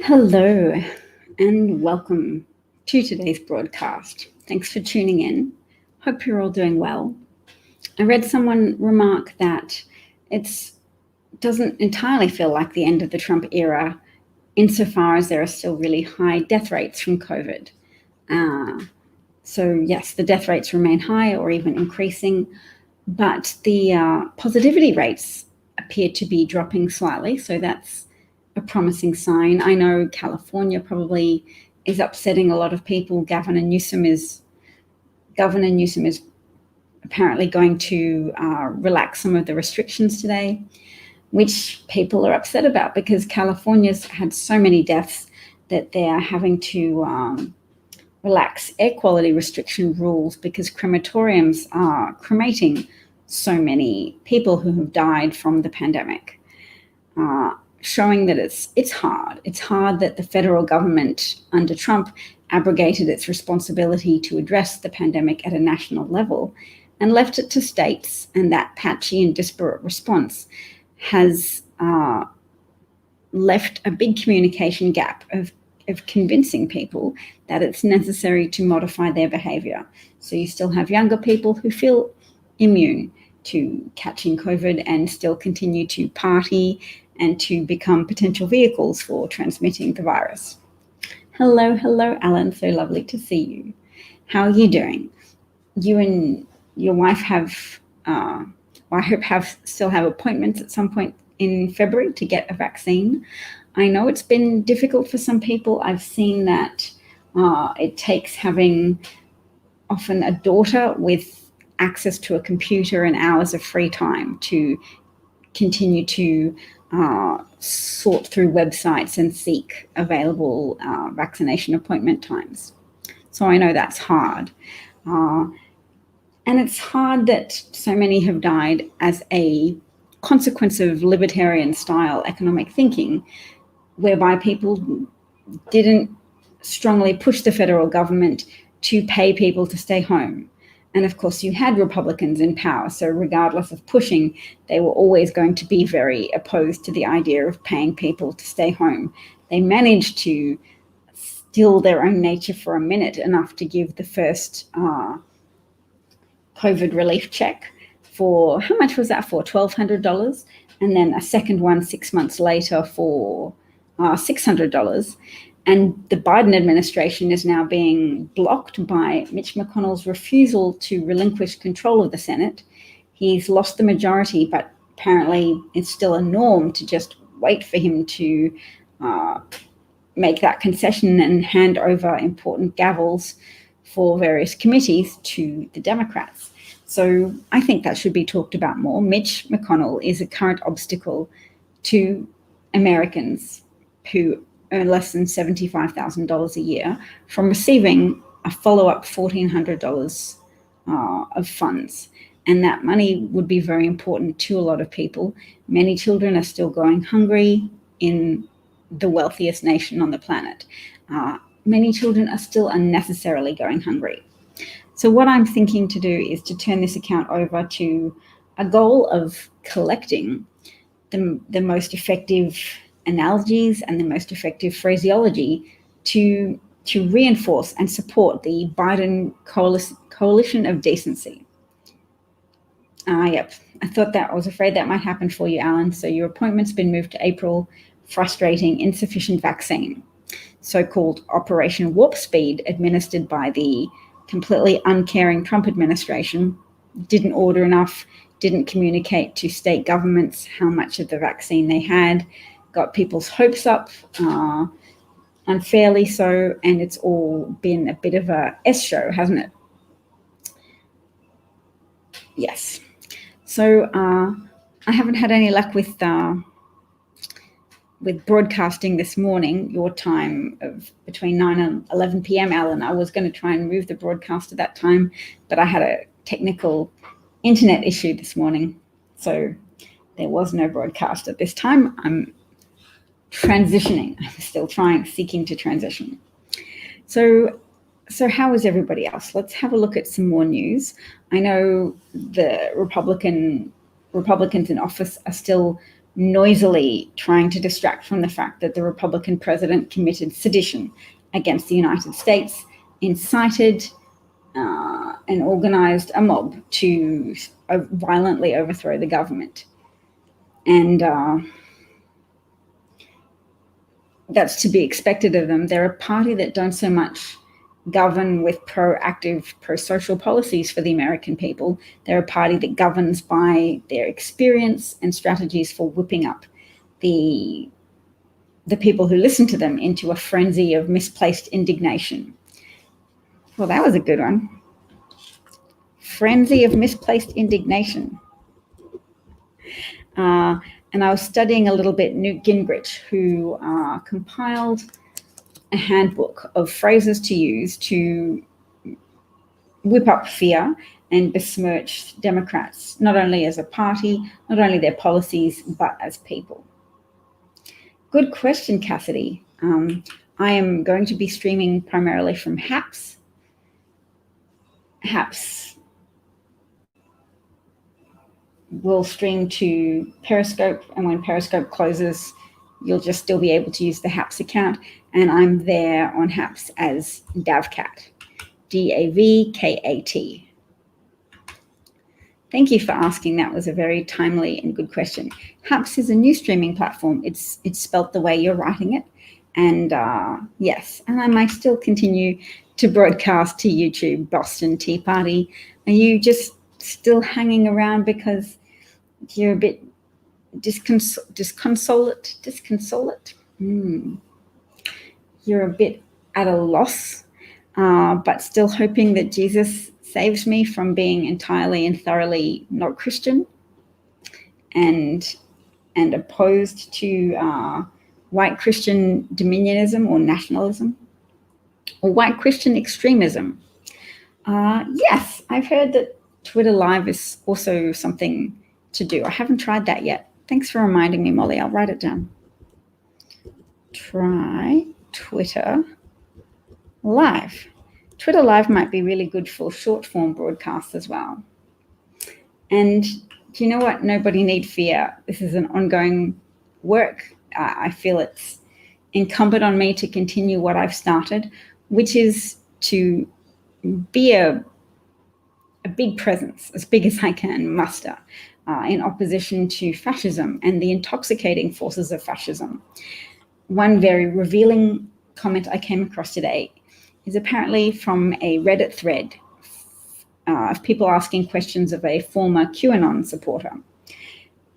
Hello and welcome to today's broadcast. Thanks for tuning in. Hope you're all doing well. I read someone remark that it doesn't entirely feel like the end of the Trump era insofar as there are still really high death rates from COVID. So yes, the death rates remain high or even increasing, but the positivity rates appear to be dropping slightly. So that's a promising sign. I know California probably is upsetting a lot of people. Governor Newsom is apparently going to relax some of the restrictions today, which people are upset about because California's had so many deaths that they're having to relax air quality restriction rules because crematoriums are cremating so many people who have died from the pandemic, showing that it's hard. It's hard that the federal government under Trump abrogated its responsibility to address the pandemic at a national level and left it to states, and that patchy and disparate response has left a big communication gap of convincing people that it's necessary to modify their behavior. So you still have younger people who feel immune to catching COVID and still continue to party and to become potential vehicles for transmitting the virus. Hello, Alan. So lovely to see you. How are you doing? You and your wife still have appointments at some point in February to get a vaccine. I know it's been difficult for some people. I've seen that it takes having often a daughter with access to a computer and hours of free time to continue to sort through websites and seek available vaccination appointment times. So I know that's hard. And it's hard that so many have died as a consequence of libertarian-style economic thinking, whereby people didn't strongly push the federal government to pay people to stay home. And of course, you had Republicans in power, so regardless of pushing, they were always going to be very opposed to the idea of paying people to stay home. They managed to still their own nature for a minute, enough to give the first COVID relief check for, how much was that for? $1,200, and then a second one 6 months later for $600. And the Biden administration is now being blocked by Mitch McConnell's refusal to relinquish control of the Senate. He's lost the majority, but apparently it's still a norm to just wait for him to make that concession and hand over important gavels for various committees to the Democrats. So I think that should be talked about more. Mitch McConnell is a current obstacle to Americans who earn less than $75,000 a year from receiving a follow-up $1,400 of funds. And that money would be very important to a lot of people. Many children are still going hungry in the wealthiest nation on the planet. Many children are still unnecessarily going hungry. So what I'm thinking to do is to turn this account over to a goal of collecting the most effective analogies and the most effective phraseology to reinforce and support the Biden coalition of decency. Yep, I was afraid that might happen for you, Alan. So your appointment's been moved to April. Frustrating, insufficient vaccine. So-called Operation Warp Speed, administered by the completely uncaring Trump administration, didn't order enough, didn't communicate to state governments how much of the vaccine they had, got people's hopes up, unfairly so, and it's all been a bit of a S show, hasn't it? Yes. So I haven't had any luck with broadcasting this morning, your time of between 9 and 11 p.m., Alan. I was going to try and move the broadcast to that time, but I had a technical internet issue this morning, so there was no broadcast at this time. I'm transitioning. I'm still seeking to transition. So how is everybody else? Let's have a look at some more news. I know the Republicans in office are still noisily trying to distract from the fact that the Republican president committed sedition against the United States, incited and organized a mob to violently overthrow the government. And that's to be expected of them. They're a party that don't so much govern with proactive, pro-social policies for the American people. They're a party that governs by their experience and strategies for whipping up the people who listen to them into a frenzy of misplaced indignation. Well, that was a good one. Frenzy of misplaced indignation. And I was studying a little bit Newt Gingrich, who compiled a handbook of phrases to use to whip up fear and besmirch Democrats, not only as a party, not only their policies, but as people. Good question, Cassidy. I am going to be streaming primarily from HAPS. HAPS will stream to Periscope, and when Periscope closes, you'll just still be able to use the HAPS account, and I'm there on HAPS as Davcat, Davkat. Thank you for asking. That was a very timely and good question. HAPS is a new streaming platform. It's spelt the way you're writing it, and yes, and I might still continue to broadcast to YouTube, Boston Tea Party. Are you just still hanging around because you're a bit disconsolate? You're a bit at a loss, but still hoping that Jesus saves me from being entirely and thoroughly not Christian and opposed to white Christian dominionism or nationalism or white Christian extremism. Yes, I've heard that Twitter Live is also something to do. I haven't tried that yet. Thanks for reminding me, Molly. I'll write it down. Try Twitter Live. Twitter Live might be really good for short form broadcasts as well. And do you know what? Nobody need fear. This is an ongoing work. I feel it's incumbent on me to continue what I've started, which is to be a big presence, as big as I can muster, in opposition to fascism and the intoxicating forces of fascism. One very revealing comment I came across today is apparently from a Reddit thread of people asking questions of a former QAnon supporter.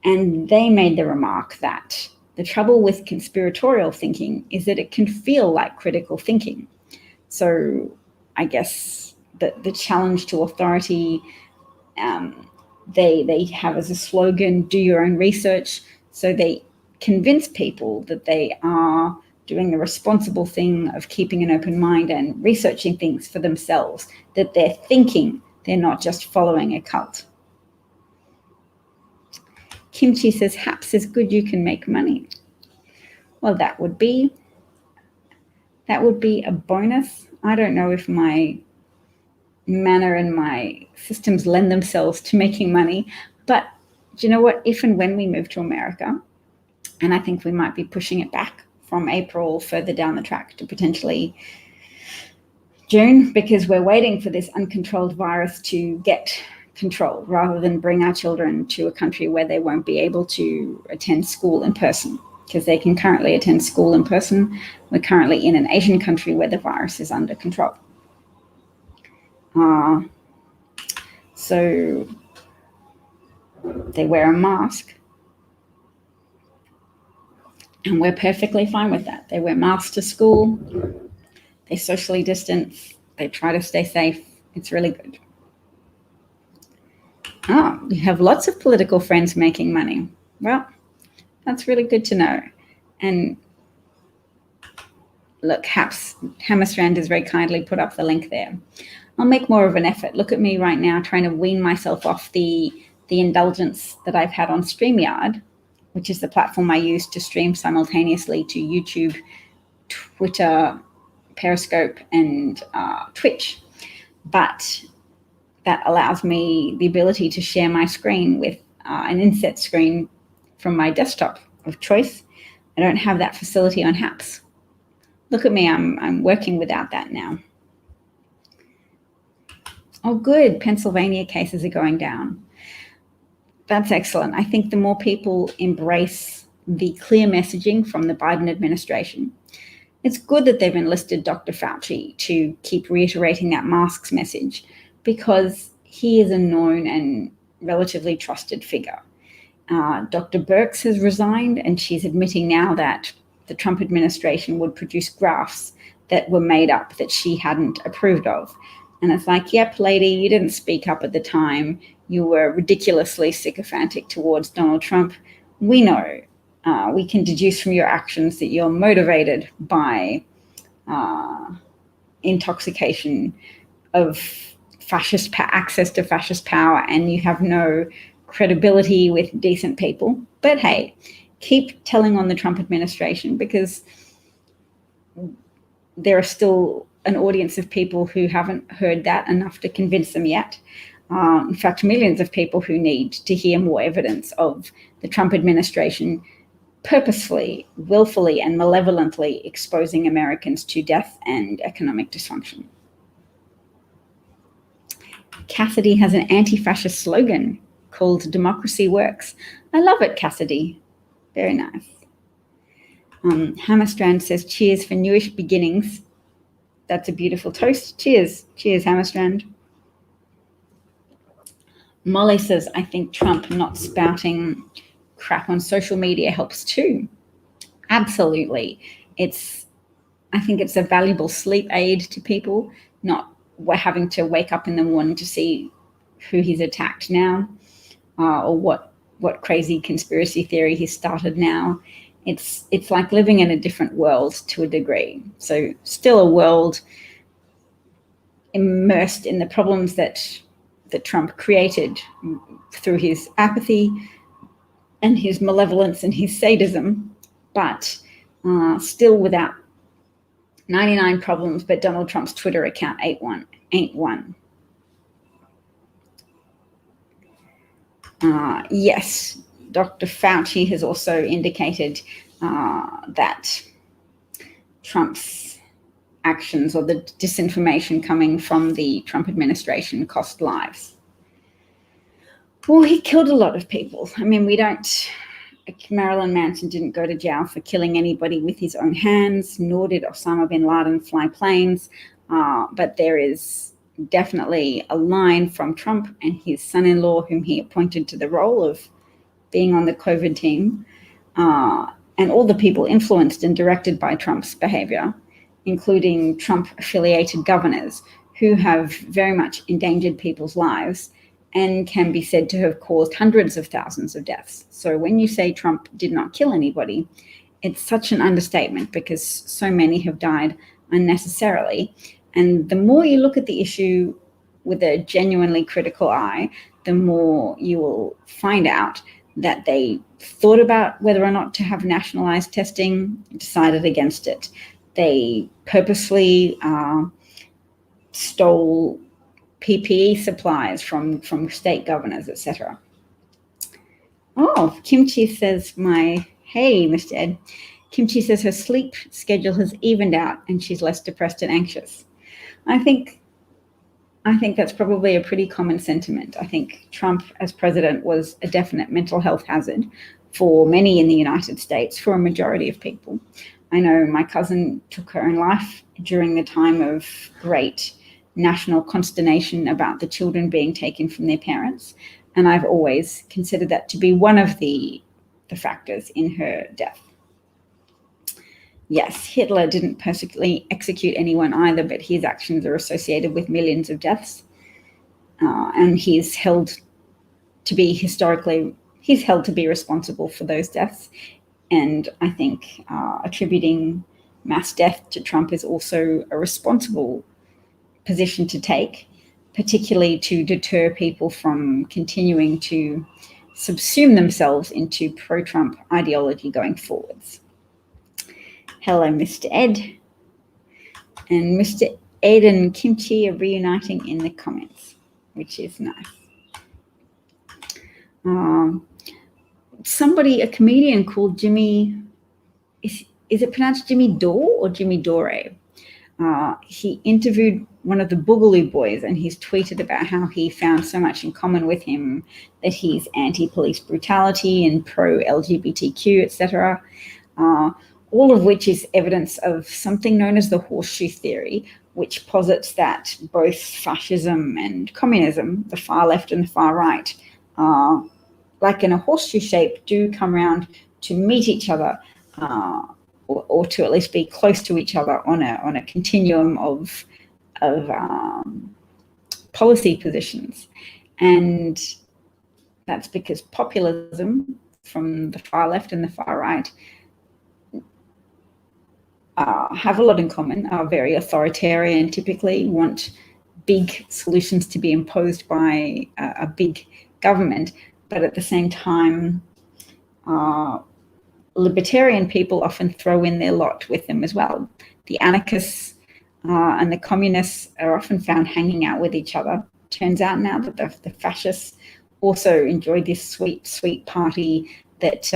And they made the remark that the trouble with conspiratorial thinking is that it can feel like critical thinking. So I guess the challenge to authority, they have as a slogan, do your own research. So they convince people that they are doing the responsible thing of keeping an open mind and researching things for themselves, that they're thinking, they're not just following a cult. Kimchi says, HAPS is good, you can make money. Well, that would be a bonus. I don't know if my manner and my systems lend themselves to making money, but do you know what? If and when we move to America, and I think we might be pushing it back from April further down the track to potentially June, because we're waiting for this uncontrolled virus to get control rather than bring our children to a country where they won't be able to attend school in person, because they can currently attend school in person. We're currently in an Asian country where the virus is under control. So they wear a mask, and we're perfectly fine with that. They wear masks to school, they socially distance, they try to stay safe. It's really good. Oh, you have lots of political friends making money. Well, that's really good to know. And look, Hammerstrand has very kindly put up the link there. I'll make more of an effort. Look at me right now trying to wean myself off the indulgence that I've had on StreamYard, which is the platform I use to stream simultaneously to YouTube, Twitter, Periscope, and Twitch. But that allows me the ability to share my screen with an inset screen from my desktop of choice. I don't have that facility on HAPS. Look at me, I'm working without that now. Oh, good. Pennsylvania cases are going down. That's excellent. I think the more people embrace the clear messaging from the Biden administration, it's good that they've enlisted Dr. Fauci to keep reiterating that masks message, because he is a known and relatively trusted figure. Dr. Birx has resigned, and she's admitting now that the Trump administration would produce graphs that were made up that she hadn't approved of. And it's like, yep, lady, you didn't speak up at the time. You were ridiculously sycophantic towards Donald Trump. We know. We can deduce from your actions that you're motivated by intoxication of access to fascist power, and you have no credibility with decent people. But hey, keep telling on the Trump administration, because there are still an audience of people who haven't heard that enough to convince them yet. In fact, millions of people who need to hear more evidence of the Trump administration purposefully, willfully, and malevolently exposing Americans to death and economic dysfunction. Cassidy has an anti-fascist slogan called "Democracy Works." I love it, Cassidy. Very nice. Hammerstrand says, cheers for newish beginnings. That's a beautiful toast. Cheers. Cheers, Hammerstrand. Molly says, I think Trump not spouting crap on social media helps too. Absolutely. I think it's a valuable sleep aid to people, not having to wake up in the morning to see who he's attacked now, or what crazy conspiracy theory he started now. It's like living in a different world to a degree. So still a world immersed in the problems that Trump created through his apathy and his malevolence and his sadism, but still without 99 problems, but Donald Trump's Twitter account ain't one. Yes, Dr. Fauci has also indicated that Trump's actions, or the disinformation coming from the Trump administration, cost lives. Well, he killed a lot of people. I mean, Marilyn Manson didn't go to jail for killing anybody with his own hands, nor did Osama bin Laden fly planes. But there is definitely a line from Trump and his son-in-law, whom he appointed to the role of being on the COVID team, and all the people influenced and directed by Trump's behavior, including Trump-affiliated governors who have very much endangered people's lives and can be said to have caused hundreds of thousands of deaths. So when you say Trump did not kill anybody, it's such an understatement, because so many have died unnecessarily. And the more you look at the issue with a genuinely critical eye, the more you will find out that they thought about whether or not to have nationalized testing, decided against it. They purposely stole PPE supplies from state governors, etc. Oh, Kimchi says hey, Mr. Ed. Kimchi says her sleep schedule has evened out and she's less depressed and anxious. I think that's probably a pretty common sentiment. I think Trump as president was a definite mental health hazard for many in the United States, for a majority of people. I know my cousin took her own life during the time of great national consternation about the children being taken from their parents. And I've always considered that to be one of the factors in her death. Yes, Hitler didn't personally execute anyone either, but his actions are associated with millions of deaths. And he's held to be responsible for those deaths. And I think attributing mass death to Trump is also a responsible position to take, particularly to deter people from continuing to subsume themselves into pro-Trump ideology going forwards. Hello, Mr. Ed. And Mr. Ed and Kimchi are reuniting in the comments, which is nice. a comedian called Jimmy, is it pronounced Jimmy Dore or Jimmy Dore? He interviewed one of the Boogaloo boys, and he's tweeted about how he found so much in common with him, that he's anti-police brutality and pro-LGBTQ, etc. All of which is evidence of something known as the horseshoe theory, which posits that both fascism and communism, the far left and the far right, like in a horseshoe shape, do come around to meet each other, or to at least be close to each other on a continuum of policy positions. And that's because populism from the far left and the far right have a lot in common, are very authoritarian, typically want big solutions to be imposed by a big government, but at the same time, libertarian people often throw in their lot with them as well. The anarchists and the communists are often found hanging out with each other. Turns out now that the fascists also enjoy this sweet, sweet party that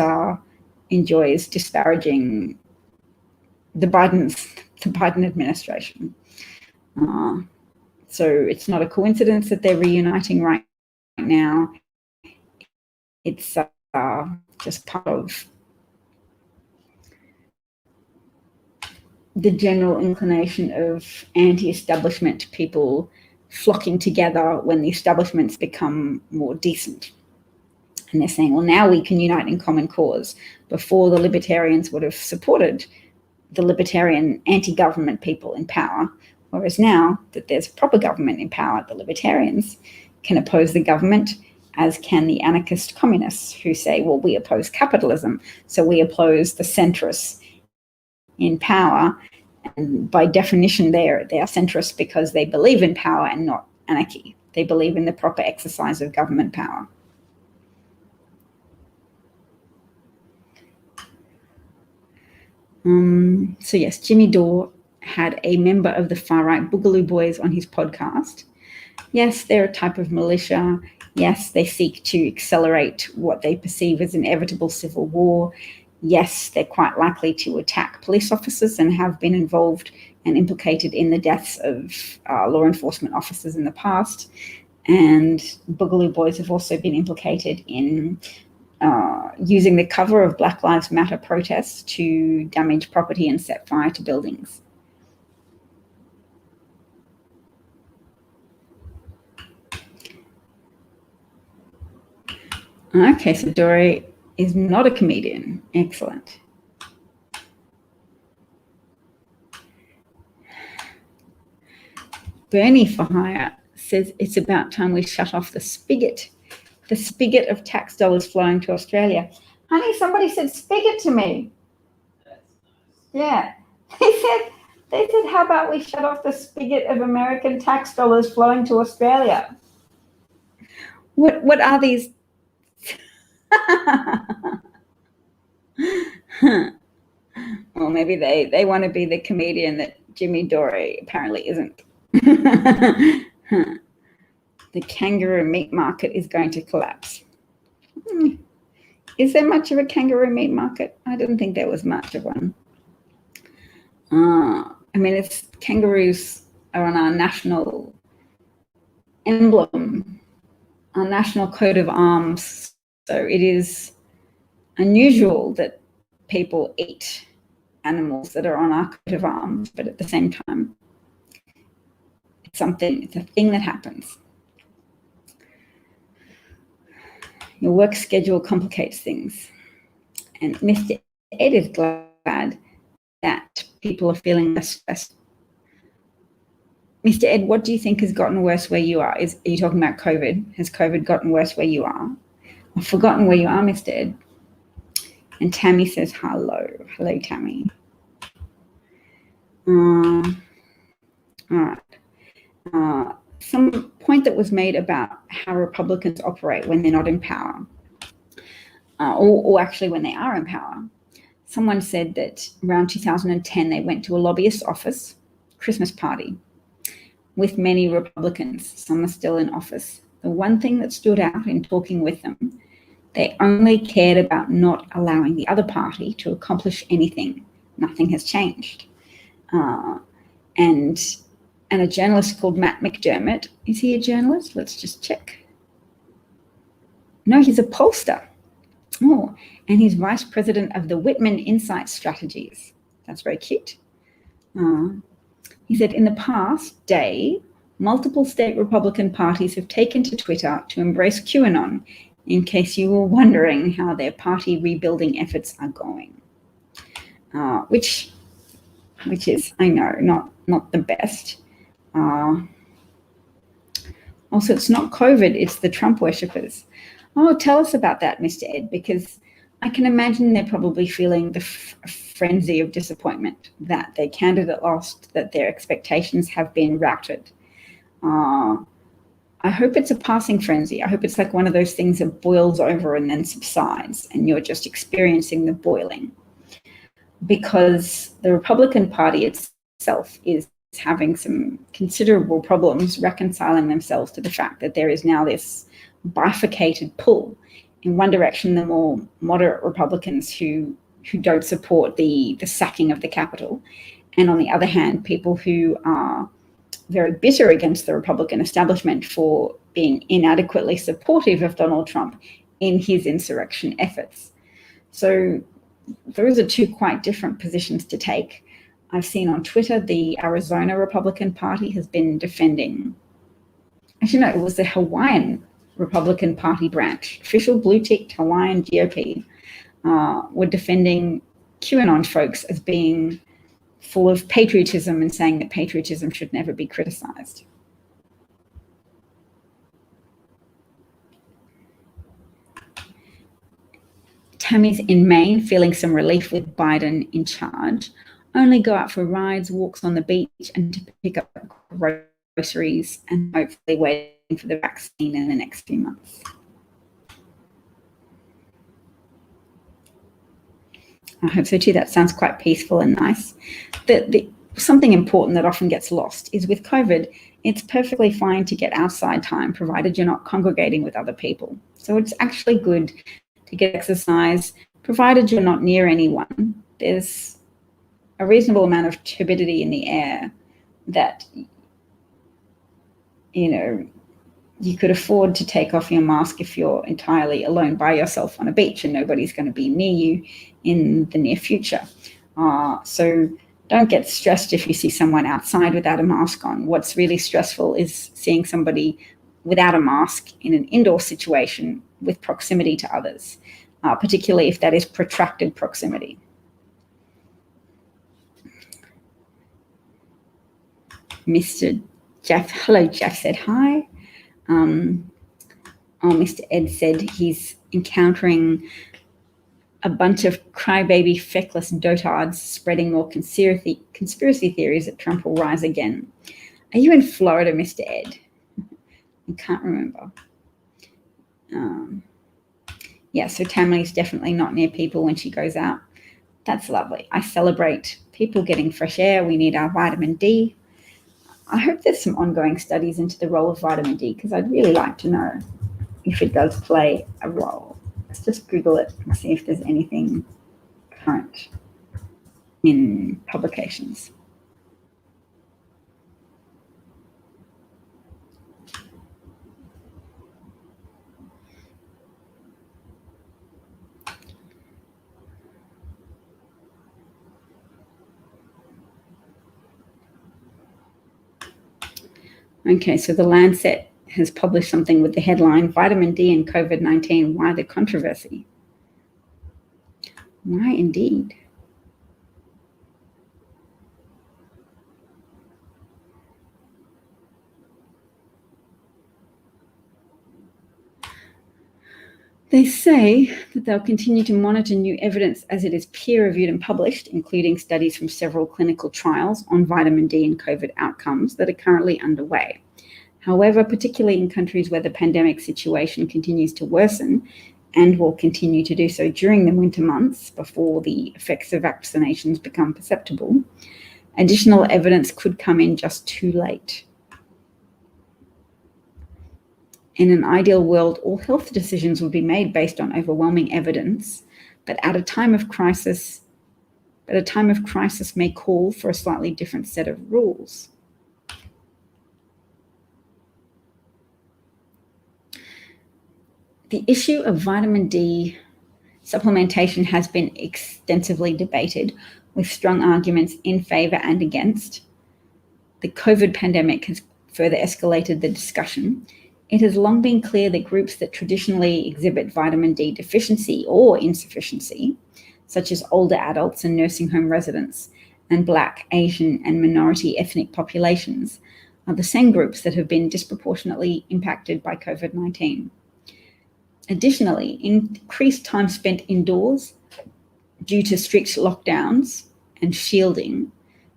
enjoys disparaging the Biden administration. So it's not a coincidence that they're reuniting right now. It's just part of the general inclination of anti-establishment people flocking together when the establishments become more decent. And they're saying, well, now we can unite in common cause. Before, the libertarians would have supported the libertarian anti-government people in power, whereas now that there's proper government in power, the libertarians can oppose the government, as can the anarchist communists, who say, well, we oppose capitalism, so we oppose the centrists in power. And by definition, they are centrists because they believe in power and not anarchy. They believe in the proper exercise of government power. So yes, Jimmy Dore had a member of the far-right Boogaloo Boys on his podcast. Yes, they're a type of militia. Yes, they seek to accelerate what they perceive as inevitable civil war. Yes, they're quite likely to attack police officers and have been involved and implicated in the deaths of law enforcement officers in the past. And Boogaloo Boys have also been implicated in using the cover of Black Lives Matter protests to damage property and set fire to buildings. Okay, so Dory is not a comedian. Excellent. Bernie for Hire says it's about time we shut off the spigot of tax dollars flowing to Australia. Honey, somebody said spigot to me. Yeah. They said, how about we shut off the spigot of American tax dollars flowing to Australia? What are these? Well, maybe they want to be the comedian that Jimmy Dore apparently isn't. The kangaroo meat market is going to collapse. Is there much of a kangaroo meat market? I didn't think there was much of one. I mean, it's kangaroos are on our national emblem, our national coat of arms. So it is unusual that people eat animals that are on our coat of arms, but at the same time, it's a thing that happens. Your work schedule complicates things. And Mr. Ed is glad that people are feeling less stressed. Mr. Ed, what do you think has gotten worse where you are? Are you talking about COVID? Has COVID gotten worse where you are? I've forgotten where you are, Mr. Ed. And Tammy says hello. Hello, Tammy. All right. Some point that was made about how Republicans operate when they're not in power, or actually when they are in power. Someone said that around 2010, they went to a lobbyist's office, Christmas party, with many Republicans. Some are still in office. The one thing that stood out in talking with them They only cared about not allowing the other party to accomplish anything. Nothing has changed. And a journalist called Matt McDermott, is he a journalist? Let's just check. No, he's a pollster. Oh, and he's vice president of the Whitman Insight Strategies. That's very cute. He said, in the past day, multiple state Republican parties have taken to Twitter to embrace QAnon, in case you were wondering how their party rebuilding efforts are going. Which is, I know, not the best. Also, it's not COVID, it's the Trump worshippers. Oh, tell us about that, Mr. Ed, because I can imagine they're probably feeling the frenzy of disappointment that their candidate lost, that their expectations have been routed. I hope it's a passing frenzy. I hope it's like one of those things that boils over and then subsides, and you're just experiencing the boiling. Because the Republican Party itself is having some considerable problems reconciling themselves to the fact that there is now this bifurcated pull. In one direction, the more moderate Republicans who don't support the sacking of the Capitol, and on the other hand, people who are very bitter against the Republican establishment for being inadequately supportive of Donald Trump in his insurrection efforts. So those are two quite different positions to take. I've seen on Twitter the Arizona Republican Party has been defending, actually no, it was the Hawaiian Republican Party branch, official blue-ticked Hawaiian GOP, were defending QAnon folks as being full of patriotism and saying that patriotism should never be criticized. Tammy's in Maine feeling some relief with Biden in charge. Only go out for rides, walks on the beach, and to pick up groceries, and hopefully waiting for the vaccine in the next few months. I hope so too. That sounds quite peaceful and nice. Something important that often gets lost is with COVID, it's perfectly fine to get outside time, provided you're not congregating with other people. So it's actually good to get exercise, provided you're not near anyone. There's a reasonable amount of turbidity in the air that, you could afford to take off your mask if you're entirely alone by yourself on a beach and nobody's going to be near you in the near future. So don't get stressed if you see someone outside without a mask on. What's really stressful is seeing somebody without a mask in an indoor situation with proximity to others, particularly if that is protracted proximity. Mr. Jeff, hello, Jeff said hi. Mr. Ed said he's encountering a bunch of crybaby, feckless dotards spreading more conspiracy theories that Trump will rise again. Are you in Florida, Mr. Ed? I can't remember. Yeah, so Tammy's definitely not near people when she goes out. That's lovely. I celebrate people getting fresh air. We need our vitamin D. I hope there's some ongoing studies into the role of vitamin D, because I'd really like to know if it does play a role. Let's just Google it and see if there's anything current in publications. Okay, so the Lancet has published something with the headline, Vitamin D and COVID-19, why the controversy? Why indeed? They say that they'll continue to monitor new evidence as it is peer-reviewed and published, including studies from several clinical trials on vitamin D and COVID outcomes that are currently underway. However, particularly in countries where the pandemic situation continues to worsen and will continue to do so during the winter months before the effects of vaccinations become perceptible, additional evidence could come in just too late. In an ideal world, all health decisions would be made based on overwhelming evidence, but at a time of crisis may call for a slightly different set of rules. The issue of vitamin D supplementation has been extensively debated, with strong arguments in favor and against. The COVID pandemic has further escalated the discussion. It has long been clear that groups that traditionally exhibit vitamin D deficiency or insufficiency, such as older adults and nursing home residents, and Black, Asian, and minority ethnic populations, are the same groups that have been disproportionately impacted by COVID-19. Additionally, increased time spent indoors due to strict lockdowns and shielding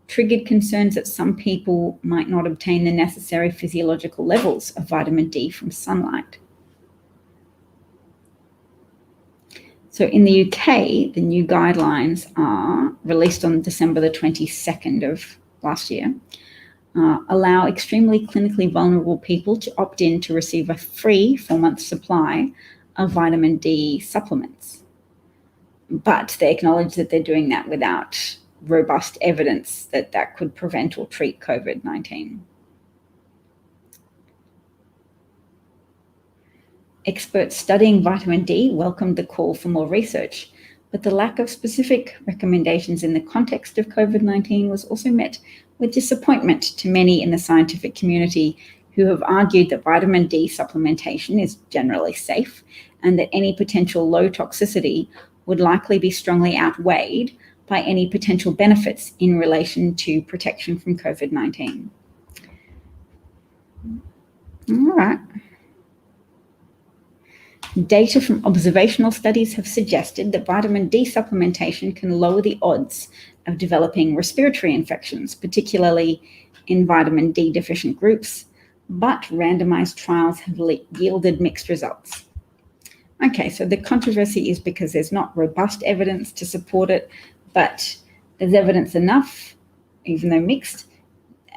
triggered concerns that some people might not obtain the necessary physiological levels of vitamin D from sunlight. So in the UK, the new guidelines are released on December the 22nd of last year, allow extremely clinically vulnerable people to opt in to receive a free 4-month supply of vitamin D supplements. But they acknowledge that they're doing that without robust evidence that that could prevent or treat COVID-19. Experts studying vitamin D welcomed the call for more research, but the lack of specific recommendations in the context of COVID-19 was also met with disappointment to many in the scientific community who have argued that vitamin D supplementation is generally safe and that any potential low toxicity would likely be strongly outweighed by any potential benefits in relation to protection from COVID-19. All right. Data from observational studies have suggested that vitamin D supplementation can lower the odds of developing respiratory infections, particularly in vitamin D deficient groups, but randomized trials have yielded mixed results. Okay, so the controversy is because there's not robust evidence to support it, but there's evidence enough, even though mixed,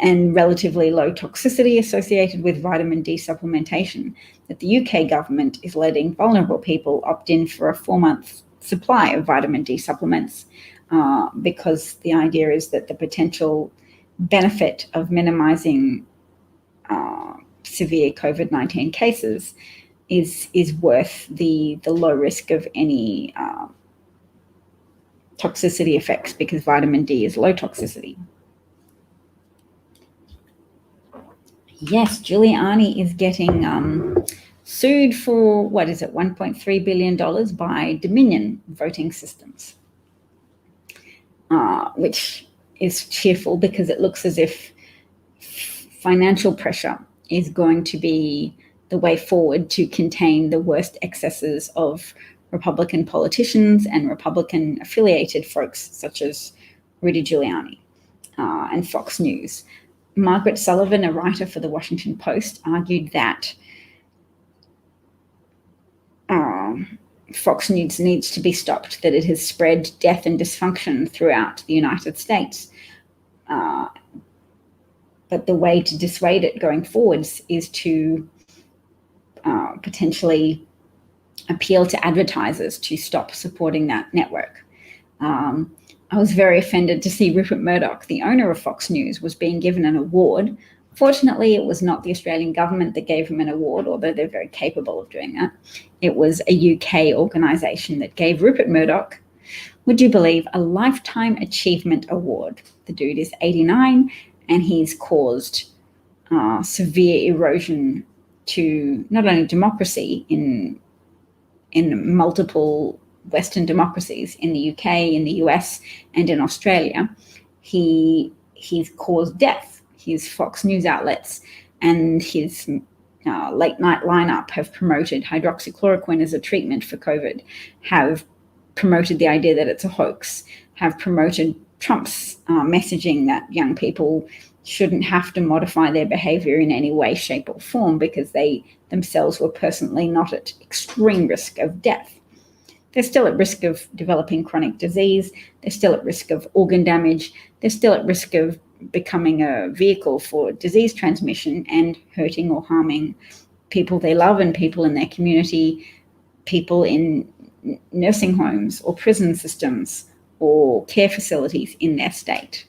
and relatively low toxicity associated with vitamin D supplementation that the UK government is letting vulnerable people opt in for a 4-month supply of vitamin D supplements because the idea is that the potential benefit of minimizing severe COVID-19 cases is worth the low risk of any toxicity effects because vitamin D is low toxicity. Yes, Giuliani is getting sued for, what is it, $1.3 billion by Dominion voting systems, which is cheerful because it looks as if financial pressure is going to be the way forward to contain the worst excesses of Republican politicians and Republican-affiliated folks such as Rudy Giuliani and Fox News. Margaret Sullivan, a writer for the Washington Post, argued that Fox News needs to be stopped, that it has spread death and dysfunction throughout the United States. But the way to dissuade it going forwards is to potentially appeal to advertisers to stop supporting that network. I was very offended to see Rupert Murdoch, the owner of Fox News, was being given an award. Fortunately, it was not the Australian government that gave him an award, although they're very capable of doing that. It was a UK organisation that gave Rupert Murdoch, would you believe, a Lifetime Achievement Award. The dude is 89 and he's caused severe erosion to not only democracy in multiple Western democracies, in the UK, in the US, and in Australia. He's caused death. His Fox News outlets and his late night lineup have promoted hydroxychloroquine as a treatment for COVID, have promoted the idea that it's a hoax, have promoted Trump's messaging that young people shouldn't have to modify their behavior in any way, shape, or form because they themselves were personally not at extreme risk of death. They're still at risk of developing chronic disease. They're still at risk of organ damage. They're still at risk of becoming a vehicle for disease transmission and hurting or harming people they love and people in their community, people in nursing homes or prison systems or care facilities in their state,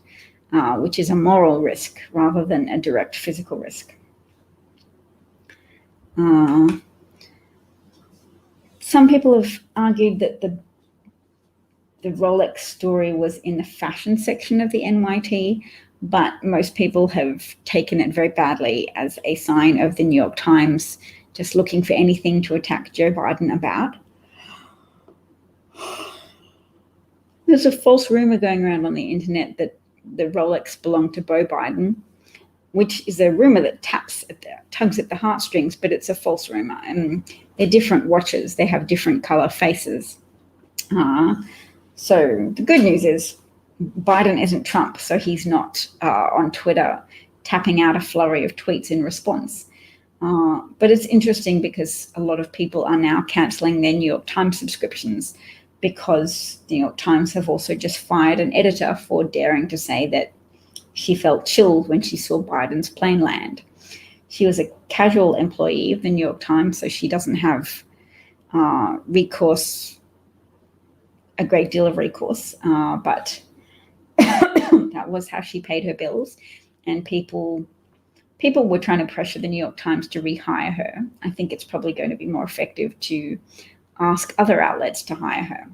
which is a moral risk rather than a direct physical risk. Some people have argued that the Rolex story was in the fashion section of the NYT, but most people have taken it very badly as a sign of the New York Times just looking for anything to attack Joe Biden about. There's a false rumor going around on the internet that the Rolex belonged to Beau Biden, which is a rumor that tugs at the heartstrings, but it's a false rumor. And they're different watches. They have different color faces. So the good news is Biden isn't Trump, so he's not on Twitter tapping out a flurry of tweets in response. But it's interesting because a lot of people are now canceling their New York Times subscriptions because the New York Times have also just fired an editor for daring to say that she felt chilled when she saw Biden's plane land. She was a casual employee of the New York Times, so she doesn't have a great deal of recourse, but that was how she paid her bills. And people were trying to pressure the New York Times to rehire her. I think it's probably going to be more effective to ask other outlets to hire her.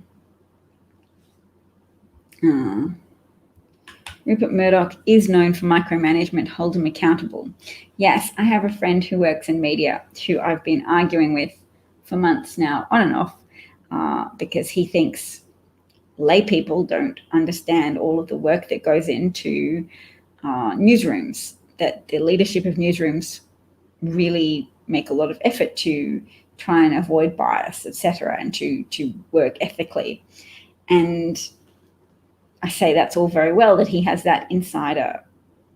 Rupert Murdoch is known for micromanagement. Hold him accountable. Yes, I have a friend who works in media who I've been arguing with for months now, on and off, because he thinks lay people don't understand all of the work that goes into newsrooms, that the leadership of newsrooms really make a lot of effort to try and avoid bias, etc., and to work ethically. And I say that's all very well that he has that insider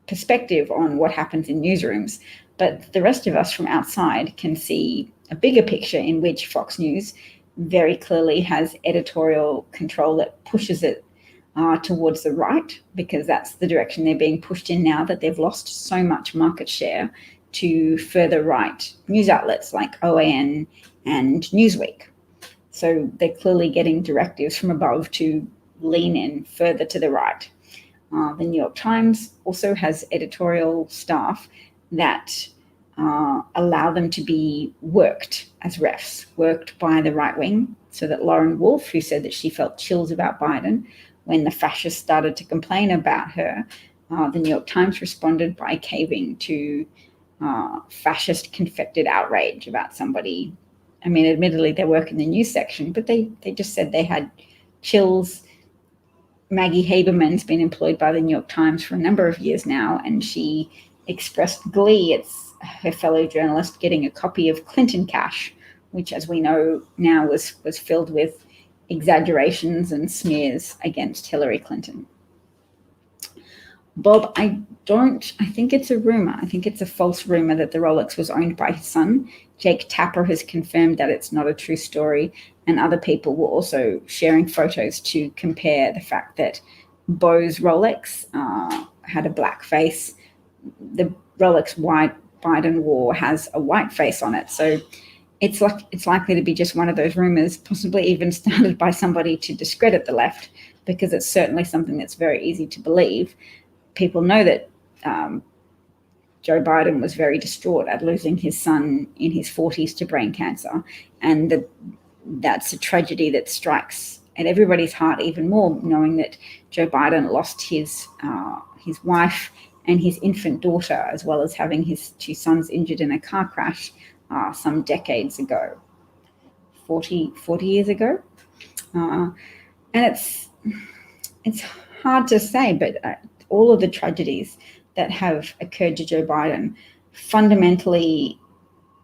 perspective on what happens in newsrooms, but the rest of us from outside can see a bigger picture in which Fox News very clearly has editorial control that pushes it towards the right, because that's the direction they're being pushed in now that they've lost so much market share to further right news outlets like OAN and Newsweek. So they're clearly getting directives from above to lean in further to the right. The New York Times also has editorial staff that allow them to be worked as refs, worked by the right wing, so that Lauren Wolf, who said that she felt chills about Biden when the fascists started to complain about her, the New York Times responded by caving to fascist confected outrage about somebody. I mean, admittedly, they work in the news section, but they just said they had chills. Maggie Haberman's been employed by the New York Times for a number of years now, and she expressed glee at her fellow journalist getting a copy of Clinton Cash, which, as we know now, was filled with exaggerations and smears against Hillary Clinton. Bob, I think it's a rumor. I think it's a false rumor that the Rolex was owned by his son. Jake Tapper has confirmed that it's not a true story, and other people were also sharing photos to compare the fact that Beau's Rolex had a black face. The Rolex Biden wore has a white face on it. So it's likely to be just one of those rumors, possibly even started by somebody to discredit the left, because it's certainly something that's very easy to believe. People know that Joe Biden was very distraught at losing his son in his 40s to brain cancer, and that's a tragedy that strikes at everybody's heart even more, knowing that Joe Biden lost his wife and his infant daughter, as well as having his two sons injured in a car crash some decades ago, 40 years ago. And it's hard to say, but all of the tragedies that have occurred to Joe Biden fundamentally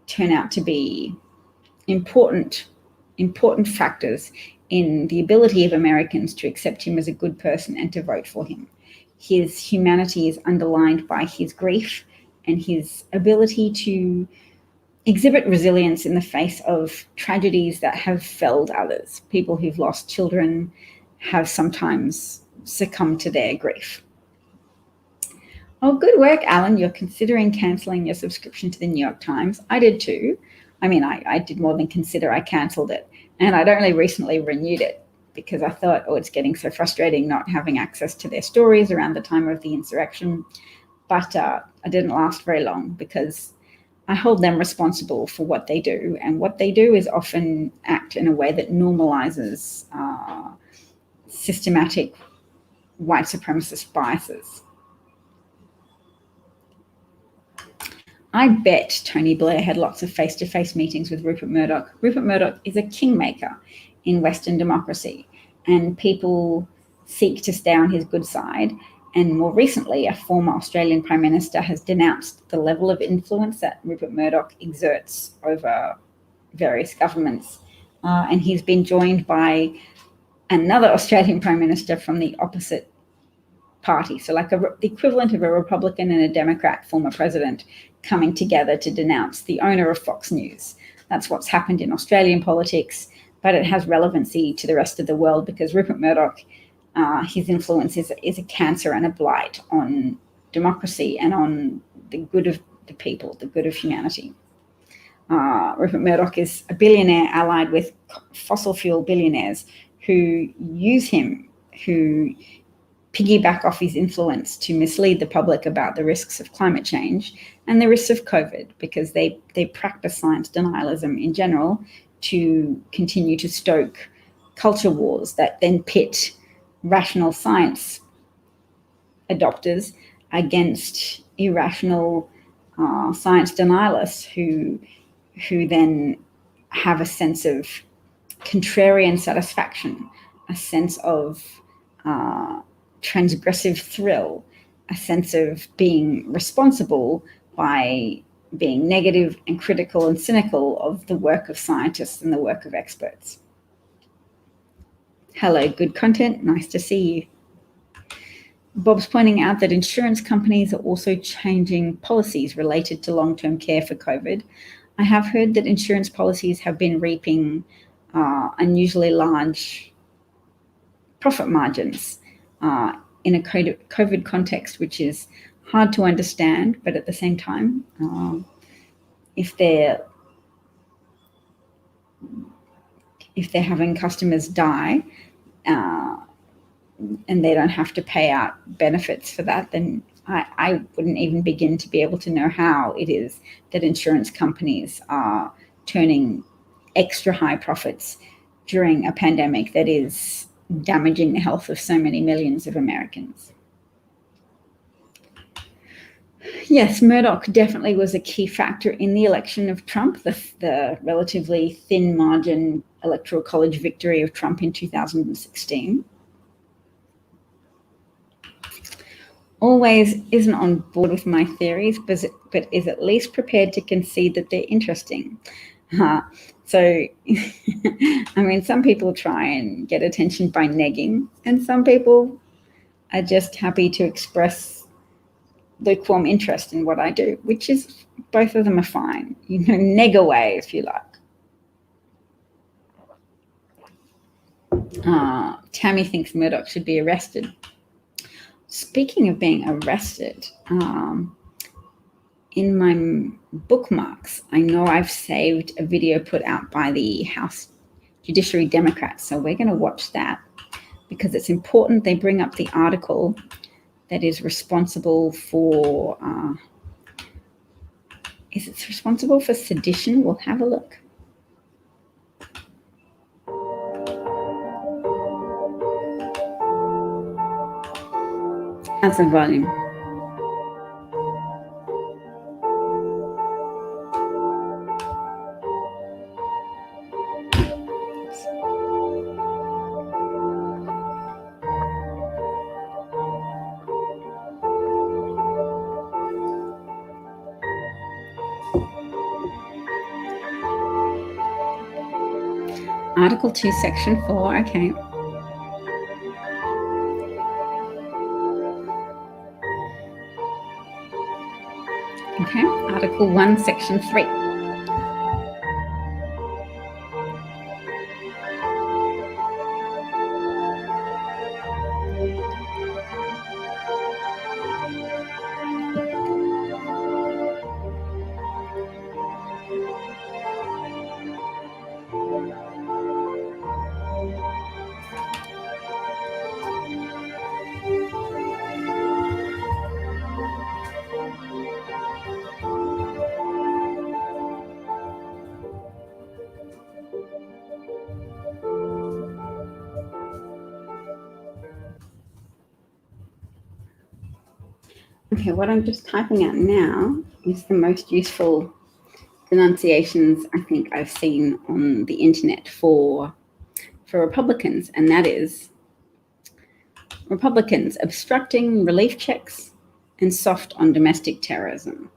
turn out to be important factors in the ability of Americans to accept him as a good person and to vote for him. His humanity is underlined by his grief and his ability to exhibit resilience in the face of tragedies that have felled others. People who've lost children have sometimes succumbed to their grief. Oh, good work, Alan. You're considering cancelling your subscription to the New York Times. I did too. I mean, I did more than consider. I cancelled it. And I'd only recently renewed it because I thought, oh, it's getting so frustrating not having access to their stories around the time of the insurrection. But I didn't last very long because I hold them responsible for what they do. And what they do is often act in a way that normalizes systematic white supremacist biases. I bet Tony Blair had lots of face-to-face meetings with Rupert Murdoch. Rupert Murdoch is a kingmaker in Western democracy, and people seek to stay on his good side. And more recently, a former Australian Prime Minister has denounced the level of influence that Rupert Murdoch exerts over various governments. And he's been joined by another Australian Prime Minister from the opposite party. So like the equivalent of a Republican and a Democrat former president coming together to denounce the owner of Fox News. That's what's happened in Australian politics, but it has relevancy to the rest of the world because Rupert Murdoch, his influence is a cancer and a blight on democracy and on the good of the people, the good of humanity. Rupert Murdoch is a billionaire allied with fossil fuel billionaires who use him, who piggyback off his influence to mislead the public about the risks of climate change and the risks of COVID, because they practice science denialism in general to continue to stoke culture wars that then pit rational science adopters against irrational science denialists who then have a sense of contrarian satisfaction, a sense of transgressive thrill, a sense of being responsible by being negative and critical and cynical of the work of scientists and the work of experts. Hello, good content. Nice to see you. Bob's pointing out that insurance companies are also changing policies related to long-term care for COVID. I have heard that insurance policies have been reaping unusually large profit margins in a COVID context, which is hard to understand, but at the same time, if they're having customers die and they don't have to pay out benefits for that, then I wouldn't even begin to be able to know how it is that insurance companies are turning extra high profits during a pandemic that is damaging the health of so many millions of Americans. Yes, Murdoch definitely was a key factor in the election of Trump, the relatively thin margin electoral college victory of Trump in 2016. Always isn't on board with my theories, but is at least prepared to concede that they're interesting. So, I mean, some people try and get attention by negging, and some people are just happy to express lukewarm interest in what I do, which is, both of them are fine. Neg away if you like. Tammy thinks Murdoch should be arrested. Speaking of being arrested, in my bookmarks, I know I've saved a video put out by the House Judiciary Democrats, so we're going to watch that because it's important. They bring up the article that is responsible for, is it responsible for sedition? We'll have a look. How's the volume? Article 2, Section 4, okay. Okay, Article 1, Section 3. Okay, what I'm just typing out now is the most useful denunciations I think I've seen on the internet for Republicans, and that is Republicans obstructing relief checks and soft on domestic terrorism.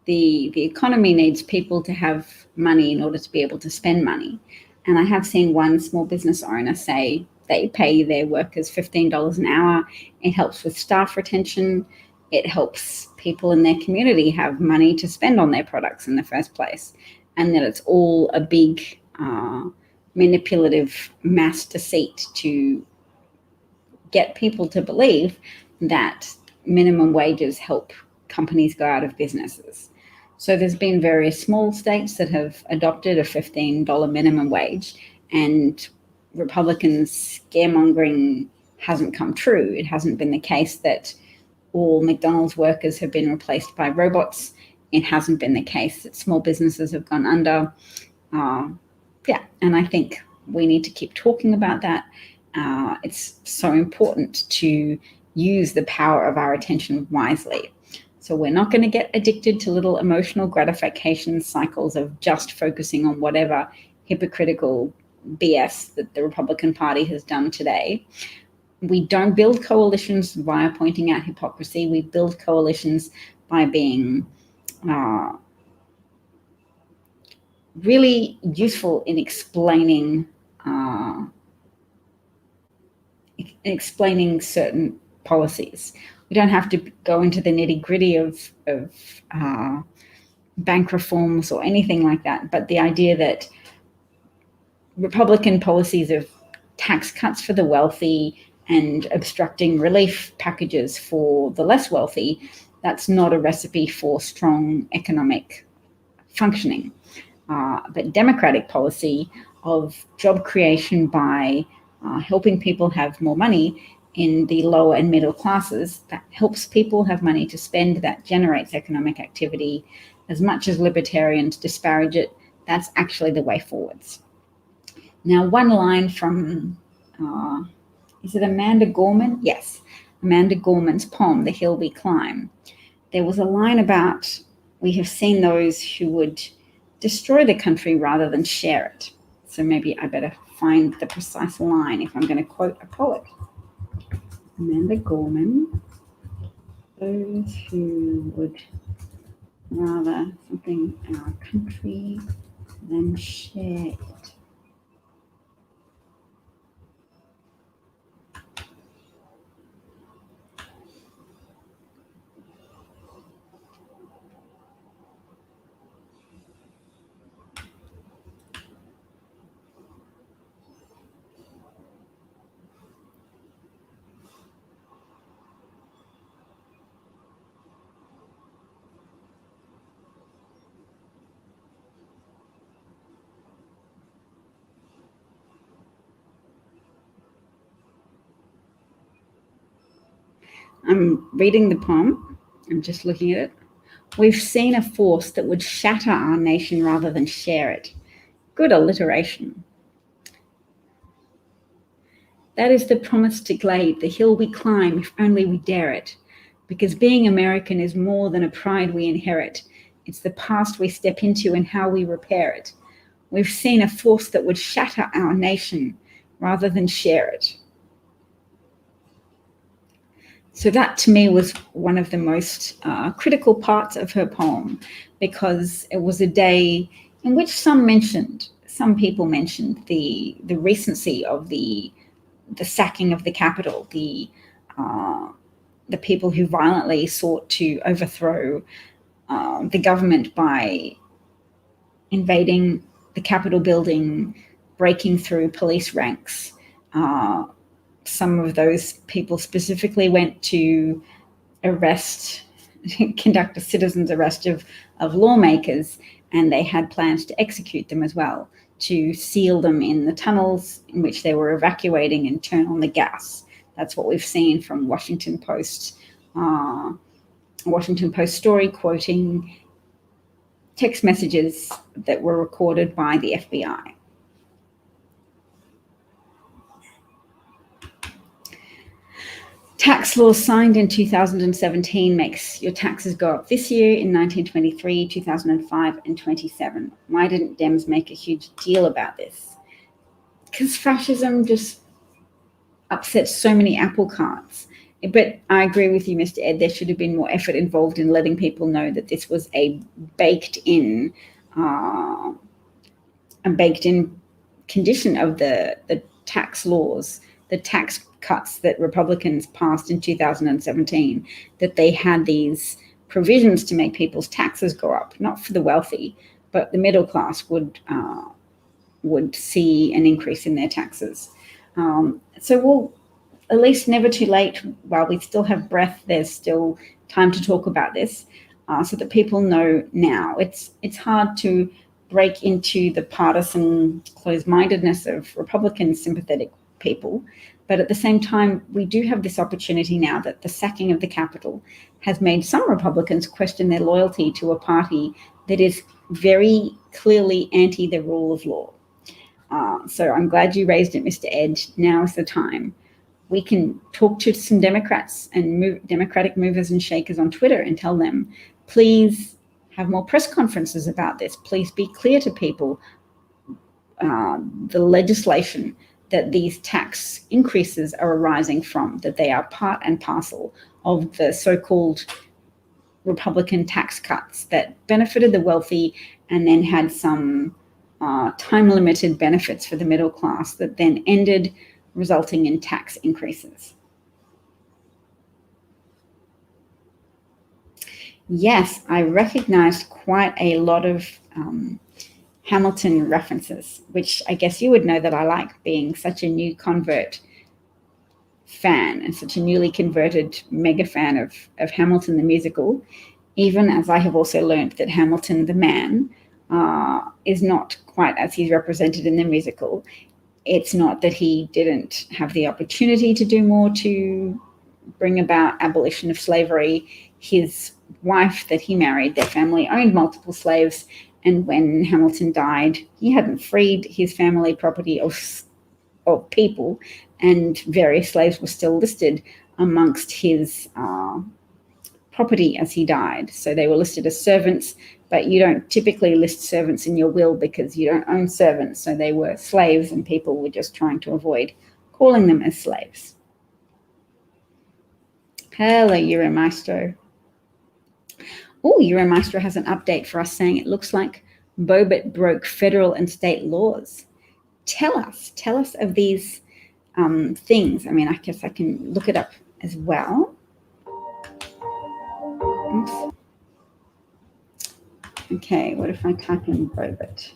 The economy needs people to have money in order to be able to spend money. And I have seen one small business owner say they pay their workers $15 an hour. It helps with staff retention. It helps people in their community have money to spend on their products in the first place. And that it's all a big manipulative mass deceit to get people to believe that minimum wages help companies go out of businesses. So there's been various small states that have adopted a $15 minimum wage, and Republicans' scaremongering hasn't come true. It hasn't been the case that all McDonald's workers have been replaced by robots. It hasn't been the case that small businesses have gone under. Yeah, and I think we need to keep talking about that. It's so important to use the power of our attention wisely. So we're not going to get addicted to little emotional gratification cycles of just focusing on whatever hypocritical BS that the Republican Party has done today. We don't build coalitions via pointing out hypocrisy. We build coalitions by being really useful in explaining certain policies. We don't have to go into the nitty-gritty of bank reforms or anything like that, but the idea that Republican policies of tax cuts for the wealthy and obstructing relief packages for the less wealthy, that's not a recipe for strong economic functioning. But Democratic policy of job creation by helping people have more money in the lower and middle classes, that helps people have money to spend, that generates economic activity. As much as libertarians disparage it, that's actually the way forwards. Now, one line from, is it Amanda Gorman? Yes, Amanda Gorman's poem, The Hill We Climb. There was a line about, we have seen those who would destroy the country rather than share it. So maybe I better find the precise line if I'm going to quote a poet. Amanda Gorman, those who would rather something in our country than share it. I'm reading the poem. I'm just looking at it. We've seen a force that would shatter our nation rather than share it. Good alliteration. That is the promise to glade, the hill we climb if only we dare it. Because being American is more than a pride we inherit. It's the past we step into and how we repair it. We've seen a force that would shatter our nation rather than share it. So that to me was one of the most critical parts of her poem, because it was a day in which some people mentioned the recency of the sacking of the Capitol, the people who violently sought to overthrow the government by invading the Capitol building, breaking through police ranks. Some of those people specifically went to conduct a citizen's arrest of lawmakers, and they had plans to execute them as well, to seal them in the tunnels in which they were evacuating and turn on the gas. That's what we've seen from Washington Post story quoting text messages that were recorded by the FBI. tax laws signed in 2017 makes your taxes go up this year in 1923, 2005, and 27. Why didn't Dems make a huge deal about this? Because fascism just upsets so many apple carts. But I agree with you, Mr. Ed. There should have been more effort involved in letting people know that this was a baked-in condition of the tax laws, the tax cuts that Republicans passed in 2017, that they had these provisions to make people's taxes go up, not for the wealthy, but the middle class would see an increase in their taxes. So we'll, at least never too late, while we still have breath, there's still time to talk about this, so that people know now. It's hard to break into the partisan closed-mindedness of Republican sympathetic people, but at the same time, we do have this opportunity now that the sacking of the Capitol has made some Republicans question their loyalty to a party that is very clearly anti the rule of law. So I'm glad you raised it, Mr. Ed. Now is the time. We can talk to some Democrats and Democratic movers and shakers on Twitter and tell them, please have more press conferences about this. Please be clear to people the legislation that these tax increases are arising from, that they are part and parcel of the so-called Republican tax cuts that benefited the wealthy and then had some time-limited benefits for the middle class that then ended, resulting in tax increases. Yes, I recognized quite a lot of Hamilton references, which I guess you would know that I like, being such a new convert fan and such a newly converted mega fan of Hamilton the musical, even as I have also learned that Hamilton the man is not quite as he's represented in the musical. It's not that he didn't have the opportunity to do more to bring about abolition of slavery. His wife that he married, their family owned multiple slaves, and when Hamilton died, he hadn't freed his family property of people, and various slaves were still listed amongst his property as he died. So they were listed as servants, but you don't typically list servants in your will because you don't own servants. So they were slaves, and people were just trying to avoid calling them as slaves. Hello, Euromaestro. Oh, Euromaestro has an update for us saying it looks like Bobbitt broke federal and state laws. Tell us of these things. I mean, I guess I can look it up as well. Oops. Okay, what if I type in Bobbitt?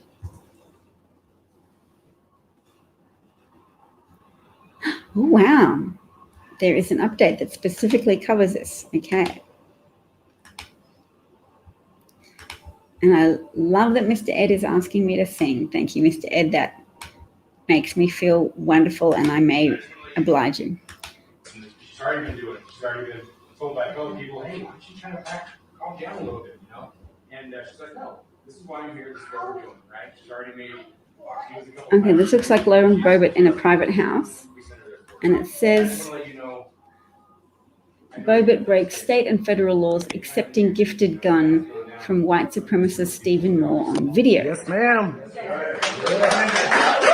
Oh, wow. There is an update that specifically covers this. Okay. And I love that Mr. Ed is asking me to sing. Thank you, Mr. Ed. That makes me feel wonderful, and I may oblige you. She's already been doing it. She's already been told by fellow people, hey, why don't you try to calm down a little bit, you know? And she's like, no, this is why I'm here. This is what we're doing, right? She's already made Okay, this looks like Lauren Bobbitt in a private house. And it says, Bobbitt breaks state and federal laws accepting gifted gun from white supremacist Stephen Moore on video. Yes, ma'am.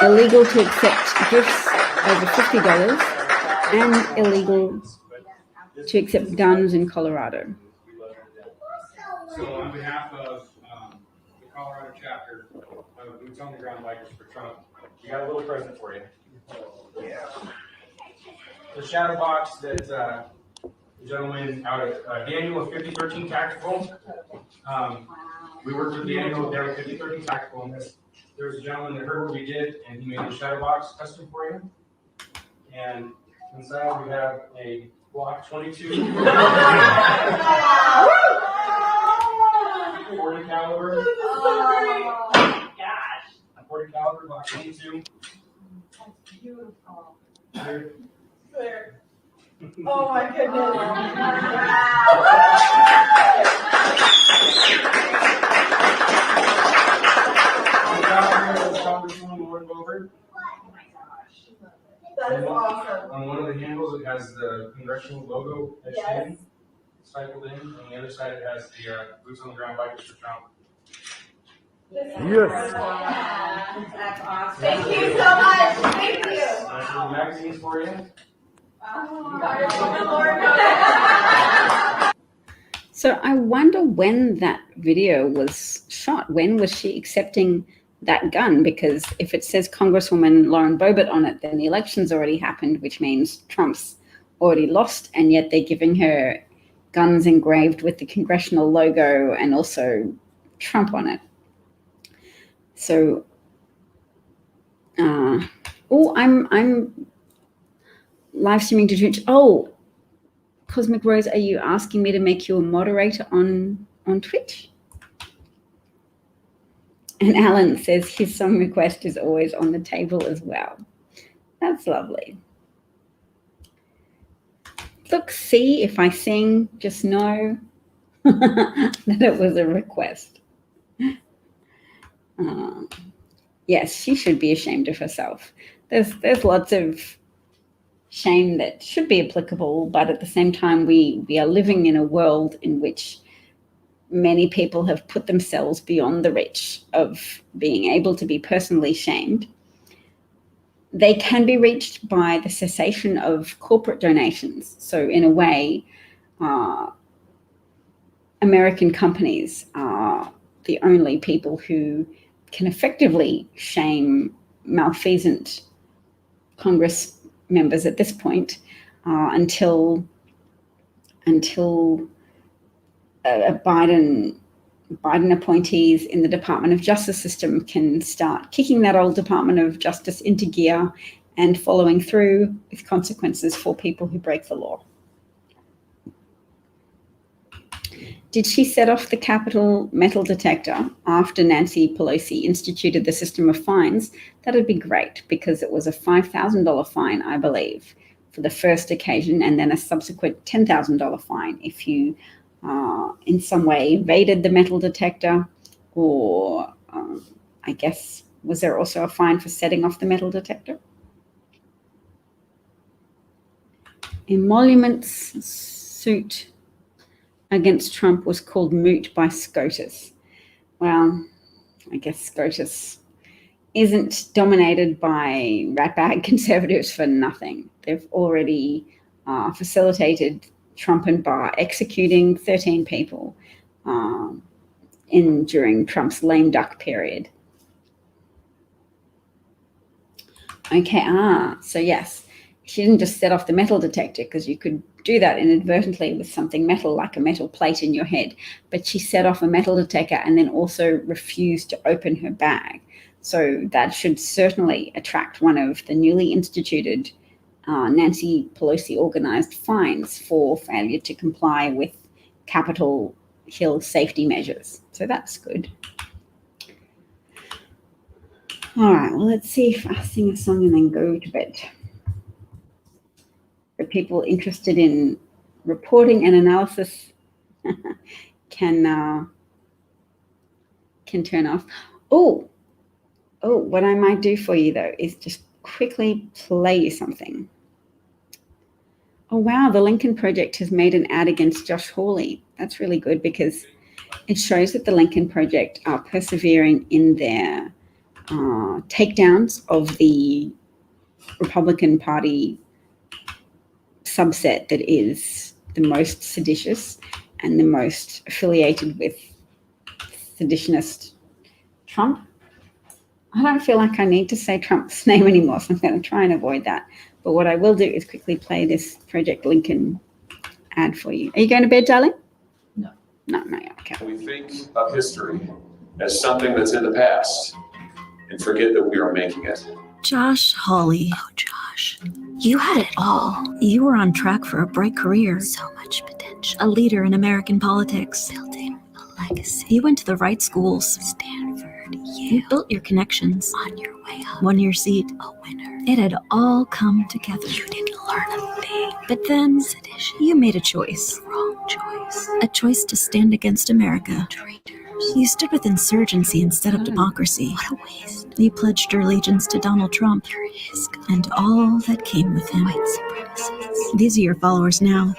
Illegal to accept gifts over $50 and illegal to accept guns in Colorado. So on behalf of the Colorado chapter of Boots on the Ground Bikers for Trump, we got a little present for you. Yeah. The shadow box that the gentleman out of Daniel of 5013 Tactical. We worked with Daniel down at 5013 Tactical. There was a gentleman that heard what we did, and he made the shadow box custom for you. And inside we have a Glock 22 40 caliber. Oh gosh! A 40 caliber Glock 22. That's beautiful. Clear. Oh my goodness! Congresswoman Lauren Boebert. Oh my gosh! That is awesome. On one of the handles, it has the congressional logo etched in, stippled in. On the other side, it has the boots on the ground bikers for Trump. Yes. That's awesome. Thank you so much. Thank you. Nice little magazines for you. So I wonder when that video was shot. When was she accepting that gun? Because if it says Congresswoman Lauren Boebert on it, then the election's already happened, which means Trump's already lost, and yet they're giving her guns engraved with the congressional logo and also Trump on it. So, I'm live streaming to Twitch. Oh, Cosmic Rose, are you asking me to make you a moderator on Twitch? And Alan says his song request is always on the table as well. That's lovely. Look, see, if I sing, just know that it was a request. Yes, she should be ashamed of herself. There's lots of shame that should be applicable, but at the same time, we are living in a world in which many people have put themselves beyond the reach of being able to be personally shamed. They can be reached by the cessation of corporate donations. So in a way, American companies are the only people who can effectively shame malfeasant Congress members at this point, until Biden appointees in the Department of Justice system can start kicking that old Department of Justice into gear and following through with consequences for people who break the law. Did she set off the Capitol metal detector after Nancy Pelosi instituted the system of fines? That'd be great, because it was a $5,000 fine, I believe, for the first occasion, and then a subsequent $10,000 fine if you in some way evaded the metal detector, or I guess, was there also a fine for setting off the metal detector? Emoluments suit against Trump was called moot by SCOTUS. Well, I guess SCOTUS isn't dominated by ratbag conservatives for nothing. They've already facilitated Trump and Barr executing 13 people during Trump's lame duck period. Okay, so yes, she didn't just set off the metal detector, because you could do that inadvertently with something metal, like a metal plate in your head, but she set off a metal detector and then also refused to open her bag. So that should certainly attract one of the newly instituted Nancy Pelosi organized fines for failure to comply with Capitol Hill safety measures. So that's good. All right, well, let's see if I sing a song and then go to bed. For people interested in reporting and analysis, can turn off. Oh, what I might do for you, though, is just quickly play you something. Oh, wow, the Lincoln Project has made an ad against Josh Hawley. That's really good, because it shows that the Lincoln Project are persevering in their takedowns of the Republican Party subset that is the most seditious and the most affiliated with seditionist Trump. I don't feel like I need to say Trump's name anymore, so I'm going to try and avoid that. But what I will do is quickly play this Project Lincoln ad for you. Are you going to bed, darling? No. No, okay. We think of history as something that's in the past and forget that we are making it. Josh Hawley. Oh, Josh. You had it all. You were on track for a bright career. So much potential. A leader in American politics. Building a legacy. You went to the right schools. Stanford, Yale. You built your connections. On your way up. Won your seat. A winner. It had all come together. You didn't learn a thing. But then, sedition. You made a choice. The wrong choice. A choice to stand against America. Traitors. You stood with insurgency instead of democracy. What a waste. You pledged your allegiance to Donald Trump. You're his guy. And all that came with him. White supremacy. These are your followers now.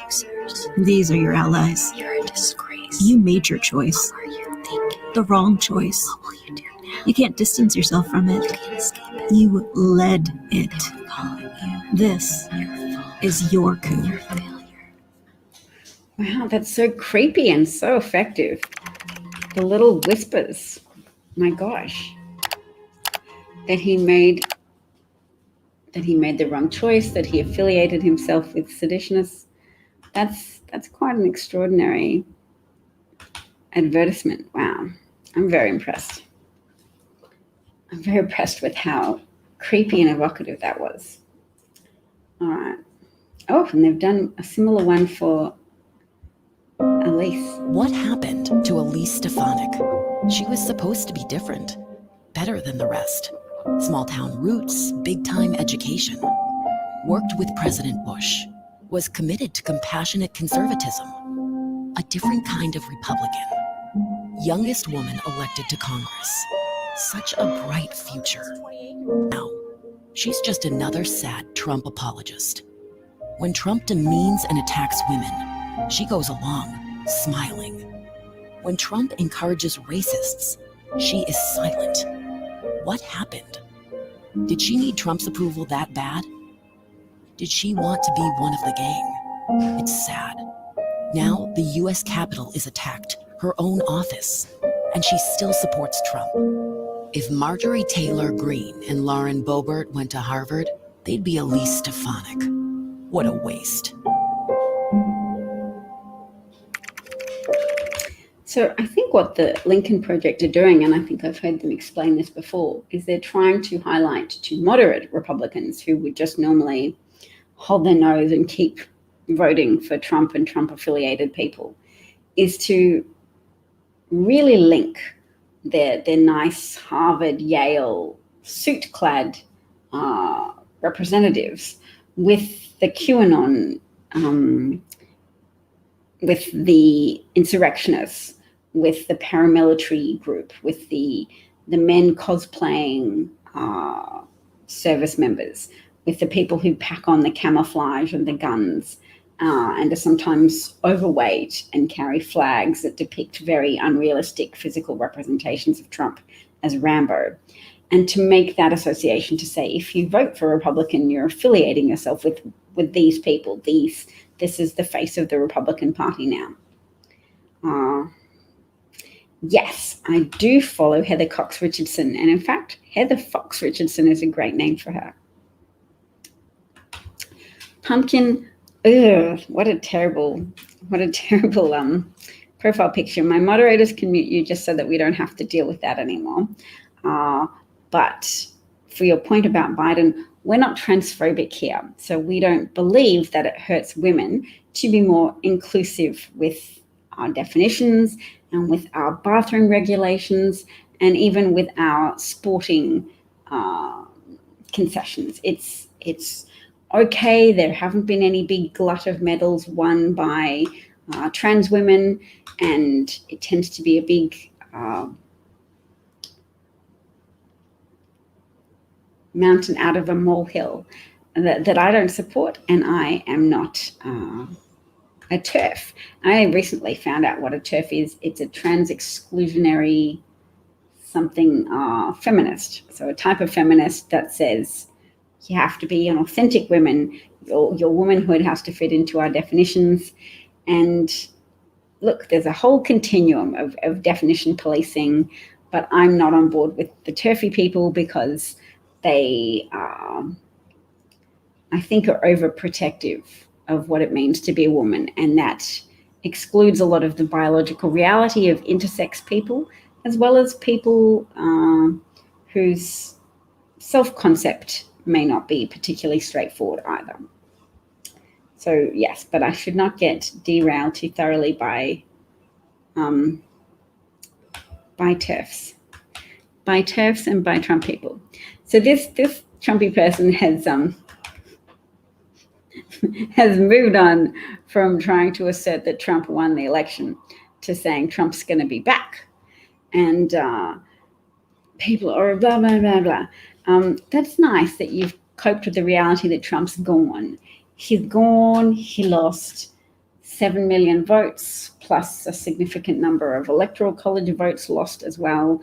These are your allies. You're a disgrace. You made your choice. What were you thinking? The wrong choice. What will you do now? You can't distance yourself from it. You can't escape it. You led it. This is your coup. Your failure. Wow, that's so creepy and so effective. The little whispers. My gosh. That he made the wrong choice, that he affiliated himself with seditionists. That's quite an extraordinary advertisement. Wow. I'm very impressed. I'm very impressed with how creepy and evocative that was. All right. Oh, and they've done a similar one for Elise. What happened to Elise Stefanik? She was supposed to be different, better than the rest. Small town roots, big time education. Worked with President Bush. Was committed to compassionate conservatism. A different kind of Republican. Youngest woman elected to Congress. Such a bright future. Now, she's just another sad Trump apologist. When Trump demeans and attacks women, she goes along, smiling. When Trump encourages racists, she is silent. What happened? Did she need Trump's approval that bad? Did she want to be one of the gang? It's sad. Now the US Capitol is attacked, her own office, and she still supports Trump. If Marjorie Taylor Greene and Lauren Boebert went to Harvard, they'd be Elise Stefanik. What a waste. So I think what the Lincoln Project are doing, and I think I've heard them explain this before, is they're trying to highlight to moderate Republicans who would just normally hold their nose and keep voting for Trump and Trump-affiliated people, is to really link their nice Harvard, Yale, suit-clad representatives with the QAnon, with the insurrectionists, with the paramilitary group, with the men cosplaying service members, with the people who pack on the camouflage and the guns, and are sometimes overweight and carry flags that depict very unrealistic physical representations of Trump as Rambo. And to make that association, to say, if you vote for Republican, you're affiliating yourself with these people. This is the face of the Republican Party now. Yes, I do follow Heather Cox Richardson. And in fact, Heather Fox Richardson is a great name for her. Pumpkin, what a terrible profile picture. My moderators can mute you just so that we don't have to deal with that anymore. But for your point about Biden, we're not transphobic here. So we don't believe that it hurts women to be more inclusive with our definitions and with our bathroom regulations and even with our sporting concessions. It's okay. There haven't been any big glut of medals won by trans women, and it tends to be a big mountain out of a molehill that I don't support, and I am not a TERF. I recently found out what a TERF is. It's a trans exclusionary something feminist. So a type of feminist that says you have to be an authentic woman. Your womanhood has to fit into our definitions. And look, there's a whole continuum of definition policing, but I'm not on board with the TERFy people because they, I think, are overprotective of what it means to be a woman. And that excludes a lot of the biological reality of intersex people, as well as people whose self-concept may not be particularly straightforward either. So yes, but I should not get derailed too thoroughly by TERFs and by Trump people. So this Trumpy person has moved on from trying to assert that Trump won the election to saying Trump's going to be back, and people are blah blah blah blah. That's nice that you've coped with the reality that Trump's gone. he's gone. He lost 7 million votes, plus a significant number of electoral college votes lost as well,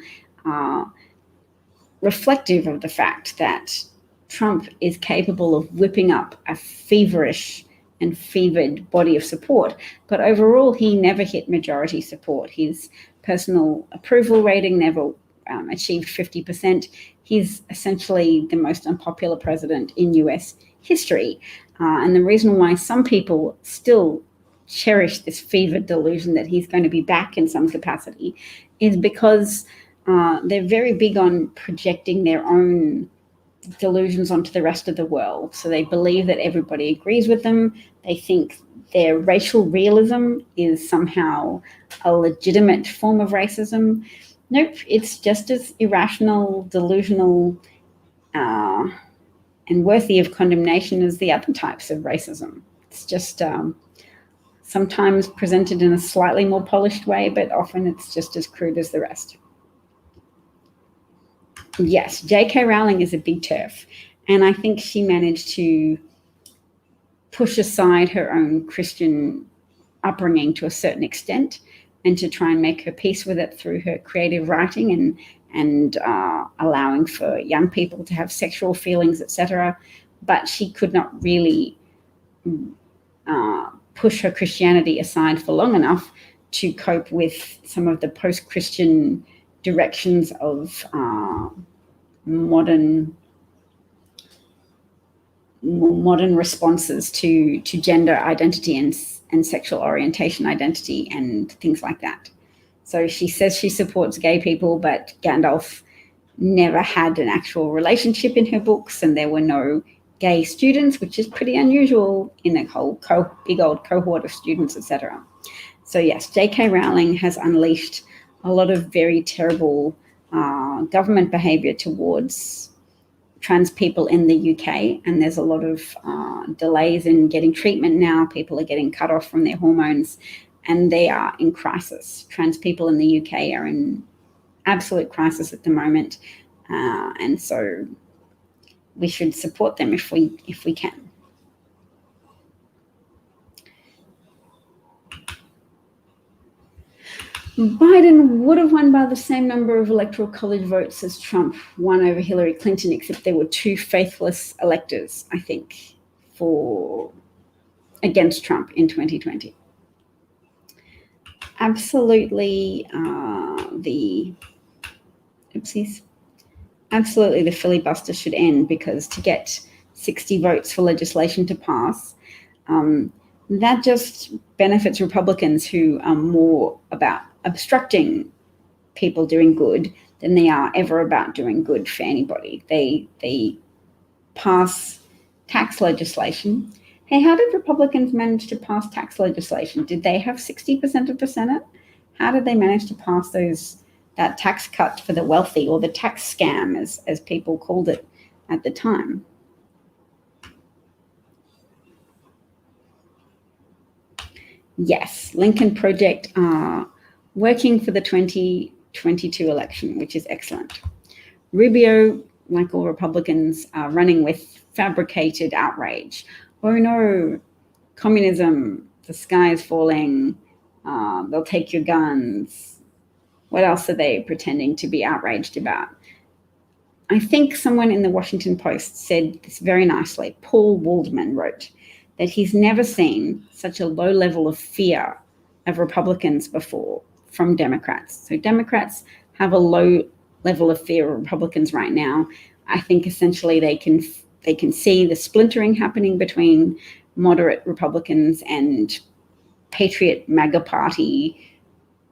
reflective of the fact that Trump is capable of whipping up a feverish and fevered body of support. But overall, he never hit majority support. His personal approval rating never achieved 50%. He's essentially the most unpopular president in US history. And the reason why some people still cherish this fevered delusion that he's going to be back in some capacity is because they're very big on projecting their own delusions onto the rest of the world. So they believe that everybody agrees with them. They think their racial realism is somehow a legitimate form of racism. Nope, it's just as irrational, delusional, and worthy of condemnation as the other types of racism. It's just sometimes presented in a slightly more polished way, but often it's just as crude as the rest. Yes, J.K. Rowling is a big turf, and I think she managed to push aside her own Christian upbringing to a certain extent and to try and make her peace with it through her creative writing and allowing for young people to have sexual feelings, etc. But she could not really push her Christianity aside for long enough to cope with some of the post-Christian directions of modern responses to gender identity and sexual orientation identity and things like that. So she says she supports gay people, but Gandalf never had an actual relationship in her books, and there were no gay students, which is pretty unusual in a whole big old cohort of students, etc. So yes, J.K. Rowling has unleashed a lot of very terrible government behaviour towards trans people in the UK, and there's a lot of delays in getting treatment now. People are getting cut off from their hormones, and they are in crisis. Trans people in the UK are in absolute crisis at the moment, and so we should support them if we can. Biden would have won by the same number of electoral college votes as Trump won over Hillary Clinton, except there were two faithless electors, I think, against Trump in 2020. Absolutely, absolutely the filibuster should end, because to get 60 votes for legislation to pass, that just benefits Republicans who are more about obstructing people doing good than they are ever about doing good for anybody. They pass tax legislation. Hey, how did Republicans manage to pass tax legislation? Did they have 60% of the Senate? How did they manage to pass that tax cut for the wealthy, or the tax scam, as people called it at the time? Yes, Lincoln Project are working for the 2022 election, which is excellent. Rubio, like all Republicans, are running with fabricated outrage. Oh no, communism, the sky is falling, they'll take your guns. What else are they pretending to be outraged about? I think someone in the Washington Post said this very nicely. Paul Waldman wrote that he's never seen such a low level of fear of Republicans before from Democrats. So Democrats have a low level of fear of Republicans right now. I think essentially they can see the splintering happening between moderate Republicans and patriot MAGA party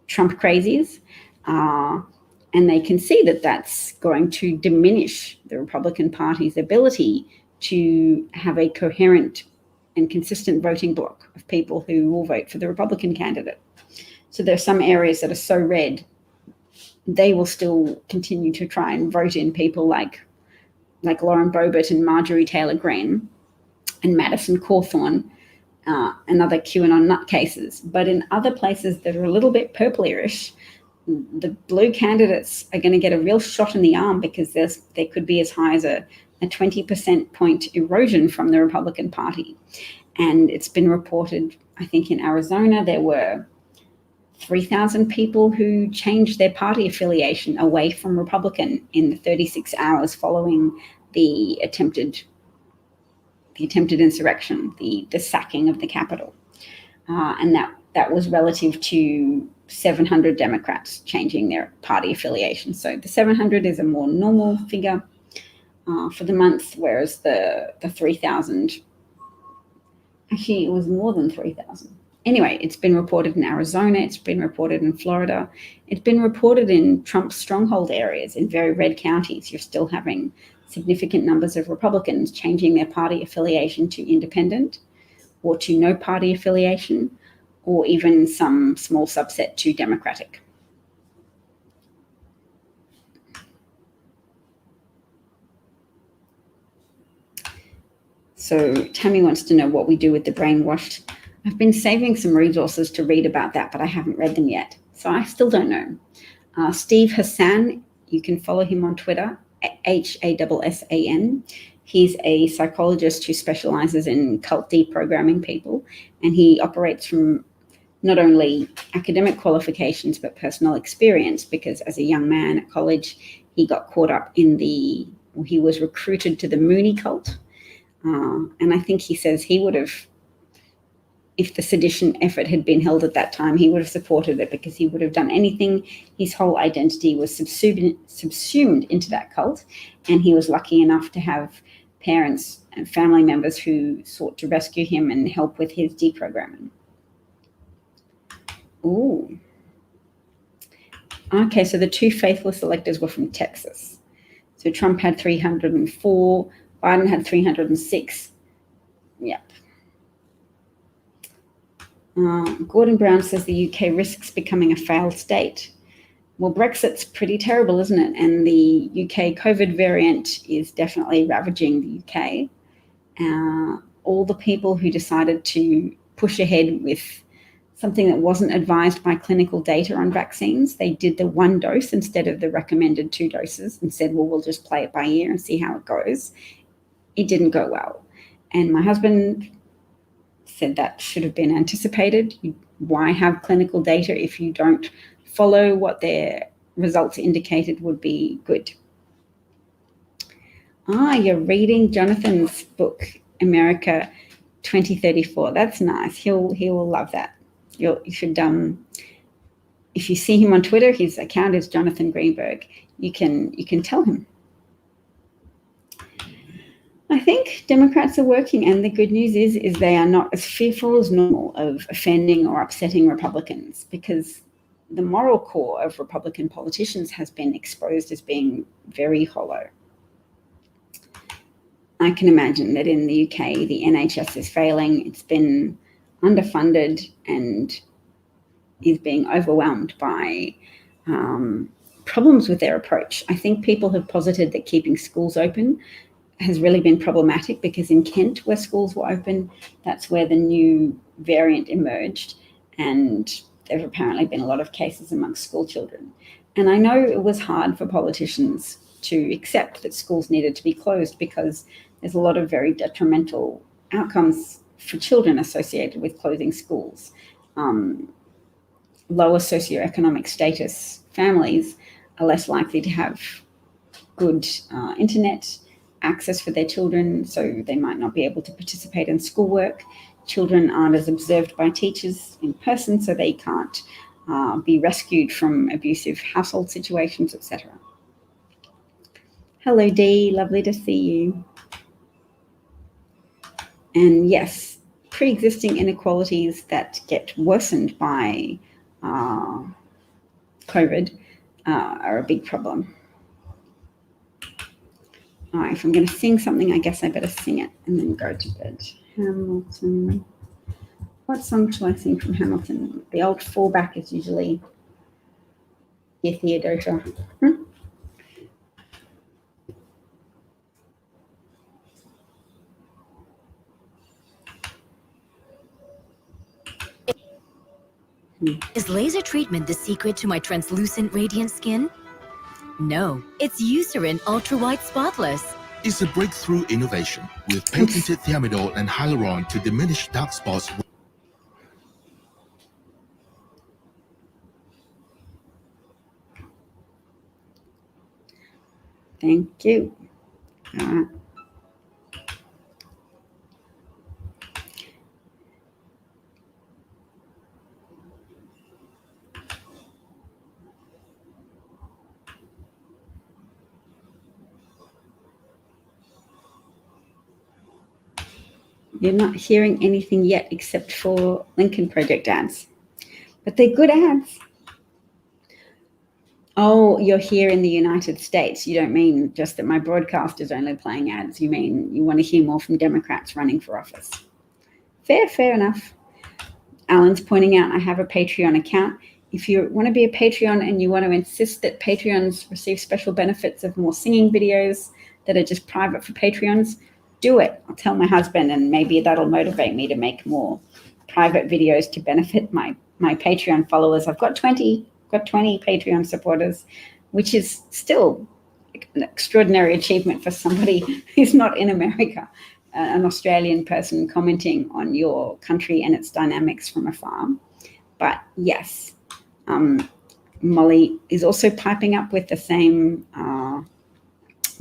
Trump crazies. And they can see that that's going to diminish the Republican Party's ability to have a coherent and consistent voting bloc of people who will vote for the Republican candidate. So there are some areas that are so red, they will still continue to try and vote in people like Lauren Boebert and Marjorie Taylor Greene and Madison Cawthorn and other QAnon nutcases. But in other places that are a little bit purplierish, the blue candidates are going to get a real shot in the arm, because they could be as high as a a 20% point erosion from the Republican Party. And it's been reported, I think in Arizona, there were 3,000 people who changed their party affiliation away from Republican in the 36 hours following the attempted insurrection, the sacking of the Capitol. And that was relative to 700 Democrats changing their party affiliation. So the 700 is a more normal figure for the month, whereas the 3,000, actually it was more than 3,000. Anyway, it's been reported in Arizona, it's been reported in Florida, it's been reported in Trump's stronghold areas, in very red counties. You're still having significant numbers of Republicans changing their party affiliation to independent or to no party affiliation, or even some small subset to Democratic. So Tammy wants to know what we do with the brainwashed. I've been saving some resources to read about that, but I haven't read them yet. So I still don't know. Steve Hassan, you can follow him on Twitter, Hassan. He's a psychologist who specializes in cult deprogramming people, and he operates from not only academic qualifications, but personal experience, because as a young man at college, he got caught up in he was recruited to the Mooney cult. And I think he says he would have, if the sedition effort had been held at that time, he would have supported it because he would have done anything. His whole identity was subsumed into that cult, and he was lucky enough to have parents and family members who sought to rescue him and help with his deprogramming. Ooh. Okay, so the two faithless electors were from Texas. So Trump had 304, Biden had 306. Yep. Gordon Brown says the UK risks becoming a failed state. Well, Brexit's pretty terrible, isn't it? And the UK COVID variant is definitely ravaging the UK. All the people who decided to push ahead with something that wasn't advised by clinical data on vaccines, they did the 1 dose instead of the recommended 2 doses and said, well, we'll just play it by ear and see how it goes. It didn't go well. And my husband said that should have been anticipated. Why have clinical data if you don't follow what their results indicated would be good? You're reading Jonathan's book, America 2034. That's nice. He will love that. You should, if you see him on Twitter, his account is Jonathan Greenberg. You can tell him. I think Democrats are working, and the good news is they are not as fearful as normal of offending or upsetting Republicans, because the moral core of Republican politicians has been exposed as being very hollow. I can imagine that in the UK, the NHS is failing. It's been underfunded and is being overwhelmed by problems with their approach. I think people have posited that keeping schools open has really been problematic, because in Kent, where schools were open, that's where the new variant emerged, and there have apparently been a lot of cases amongst school children. And I know it was hard for politicians to accept that schools needed to be closed, because there's a lot of very detrimental outcomes for children associated with closing schools. Lower socioeconomic status families are less likely to have good internet access for their children, so they might not be able to participate in schoolwork. Children aren't as observed by teachers in person, so they can't be rescued from abusive household situations, etc. Hello, Dee. Lovely to see you. And yes, pre-existing inequalities that get worsened by COVID are a big problem. All right, if I'm going to sing something, I guess I better sing it and then go to bed. Hamilton. What song shall I sing from Hamilton? The old fallback is usually Dear Theodosia. Is laser treatment the secret to my translucent, radiant skin? No, it's Eucerin Ultra White Spotless. is a breakthrough innovation with patented thiamidol and hyaluron to diminish dark spots. Thank you. All right. You're not hearing anything yet except for Lincoln Project ads, but they're good ads. Oh, you're here in the United States. You don't mean just that my broadcast is only playing ads. You mean you want to hear more from Democrats running for office. Fair enough. Alan's pointing out I have a Patreon account. If you want to be a Patreon and you want to insist that Patreons receive special benefits of more singing videos that are just private for Patreons, do it. I'll tell my husband, and maybe that'll motivate me to make more private videos to benefit my Patreon followers. I've got 20 Patreon supporters, which is still an extraordinary achievement for somebody who's not in America, an Australian person commenting on your country and its dynamics from afar. But yes, Molly is also piping up with the same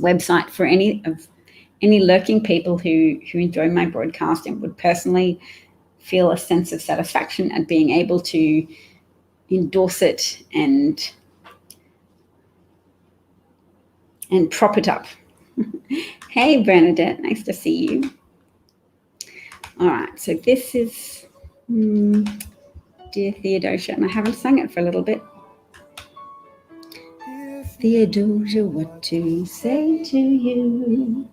website for any lurking people who enjoy my broadcast and would personally feel a sense of satisfaction at being able to endorse it and prop it up. Hey, Bernadette, nice to see you. All right, so this is Dear Theodosia, and I haven't sung it for a little bit. Theodosia, what to say to you?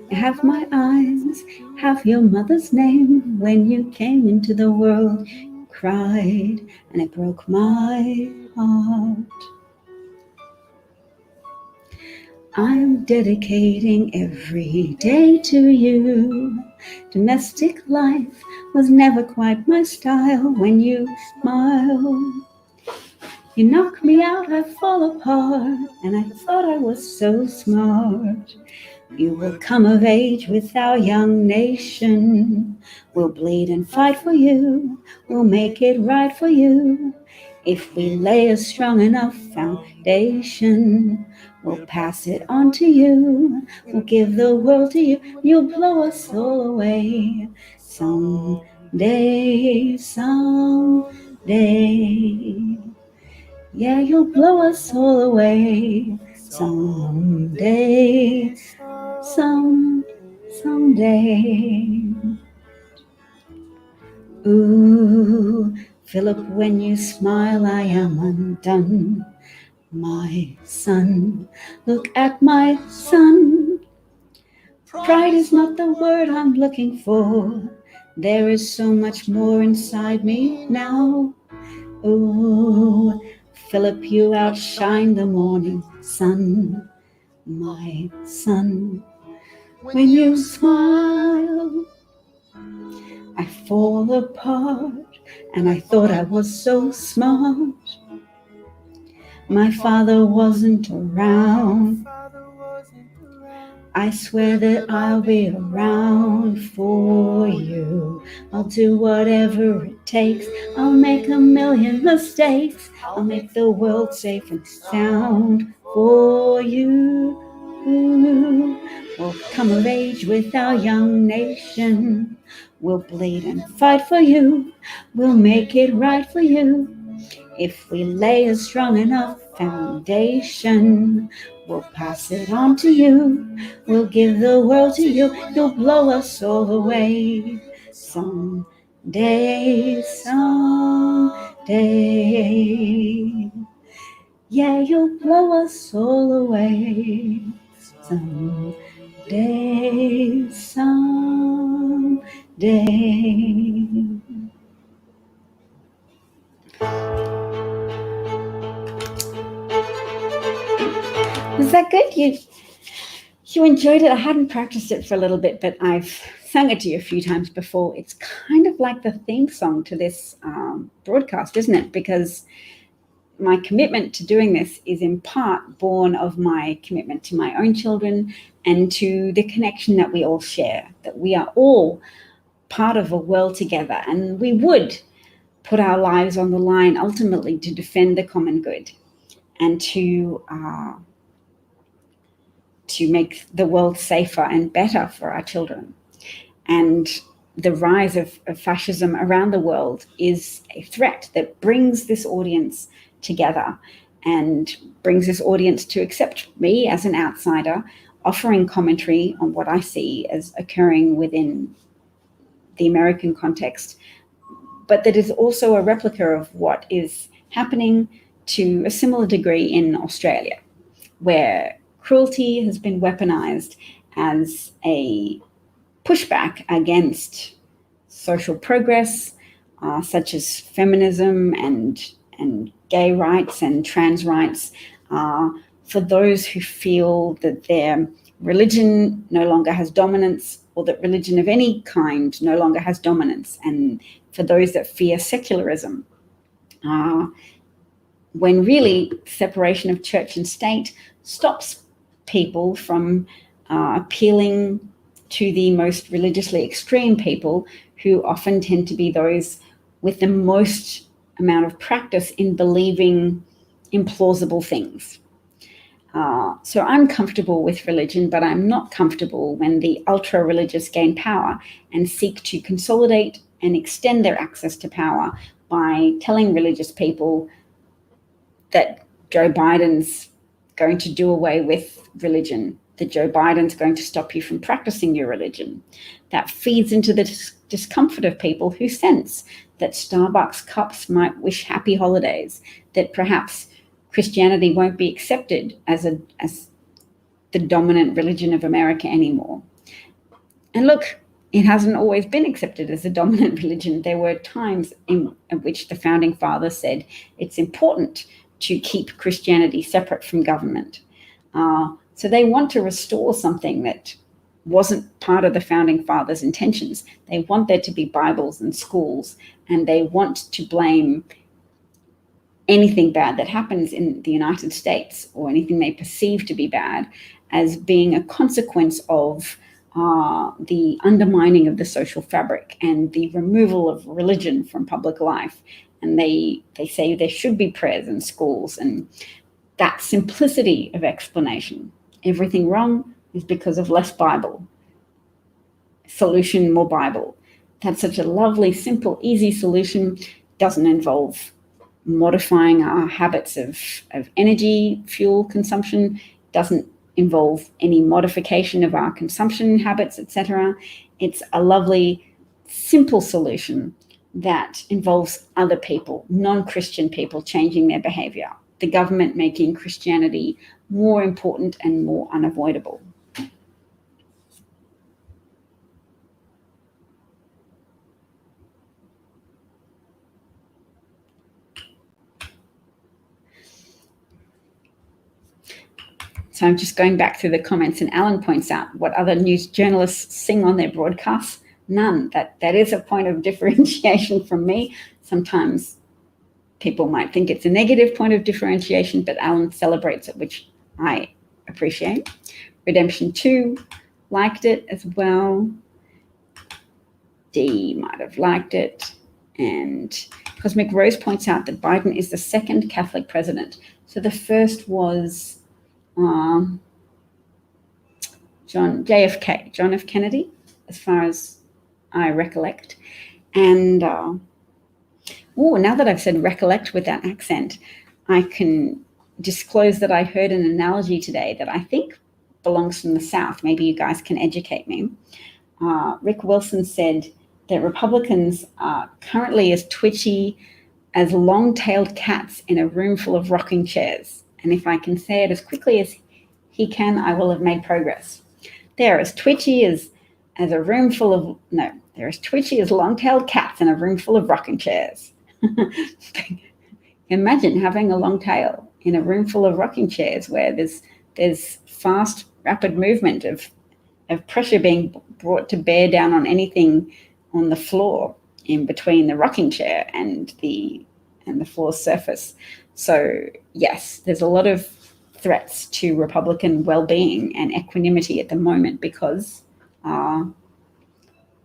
You have my eyes, have your mother's name. When you came into the world, you cried, and it broke my heart. I'm dedicating every day to you. Domestic life was never quite my style. When you smile, you knock me out, I fall apart, and I thought I was so smart. You will come of age with our young nation. We'll bleed and fight for you. We'll make it right for you. If we lay a strong enough foundation, we'll pass it on to you. We'll give the world to you. You'll blow us all away. Someday, someday. Yeah, you'll blow us all away. Someday, someday. Ooh, Philip, when you smile, I am undone. My son, look at my son. Pride is not the word I'm looking for. There is so much more inside me now. Ooh, Philip, you outshine the morning sun. My son, when you smile, I fall apart, and I thought I was so smart. My father wasn't around. I swear that I'll be around for you. I'll do whatever it takes. I'll make a million mistakes. I'll make the world safe and sound for you. We'll come of age with our young nation. We'll bleed and fight for you. We'll make it right for you. If we lay a strong enough foundation, we'll pass it on to you. We'll give the world to you. You'll blow us all away. Someday, someday. Yeah, you'll blow us all away. Someday, someday. Was that good? You enjoyed it? I hadn't practiced it for a little bit, but I've sung it to you a few times before. It's kind of like the theme song to this broadcast, isn't it? Because my commitment to doing this is in part born of my commitment to my own children and to the connection that we all share, that we are all part of a world together, and we would put our lives on the line ultimately to defend the common good and to make the world safer and better for our children. And the rise of fascism around the world is a threat that brings this audience together and brings this audience to accept me as an outsider, offering commentary on what I see as occurring within the American context, but that is also a replica of what is happening to a similar degree in Australia, where cruelty has been weaponized as a pushback against social progress, such as feminism and gay rights and trans rights, for those who feel that their religion no longer has dominance, or that religion of any kind no longer has dominance, and for those that fear secularism, when really separation of church and state stops people from appealing to the most religiously extreme people, who often tend to be those with the most amount of practice in believing implausible things. So I'm comfortable with religion, but I'm not comfortable when the ultra-religious gain power and seek to consolidate and extend their access to power by telling religious people that Joe Biden's going to do away with religion, that Joe Biden's going to stop you from practicing your religion. That feeds into the discomfort of people who sense that Starbucks cups might wish happy holidays, that perhaps Christianity won't be accepted as the dominant religion of America anymore. And look, it hasn't always been accepted as a dominant religion. There were times in which the founding fathers said it's important to keep Christianity separate from government. So they want to restore something that wasn't part of the founding fathers' intentions. They want there to be Bibles in schools, and they want to blame anything bad that happens in the United States, or anything they perceive to be bad, as being a consequence of the undermining of the social fabric and the removal of religion from public life. And they say there should be prayers in schools, and that simplicity of explanation. Everything wrong is because of less Bible. Solution, more Bible. That's such a lovely, simple, easy solution. Doesn't involve modifying our habits of energy, fuel consumption. Doesn't involve any modification of our consumption habits, etc. It's a lovely, simple solution that involves other people, non-Christian people, changing their behavior. The government making Christianity more important and more unavoidable. So I'm just going back through the comments, and Alan points out, what other news journalists sing on their broadcasts? None. That is a point of differentiation from me. Sometimes people might think it's a negative point of differentiation, but Alan celebrates it, which I appreciate. Redemption 2 liked it as well. D might have liked it. And Cosmic Rose points out that Biden is the second Catholic president. So the first was John F. Kennedy, as far as I recollect. And now that I've said recollect with that accent, I can disclose that I heard an analogy today that I think belongs from the South. Maybe you guys can educate me. Rick Wilson said that Republicans are currently as twitchy as long-tailed cats in a room full of rocking chairs. And if I can say it as quickly as he can, I will have made progress. They're as twitchy as a room full of, no, they're as twitchy as long-tailed cats in a room full of rocking chairs. Imagine having a long tail in a room full of rocking chairs where there's fast, rapid movement of pressure being brought to bear down on anything on the floor in between the rocking chair and the floor surface. So yes, there's a lot of threats to Republican well-being and equanimity at the moment because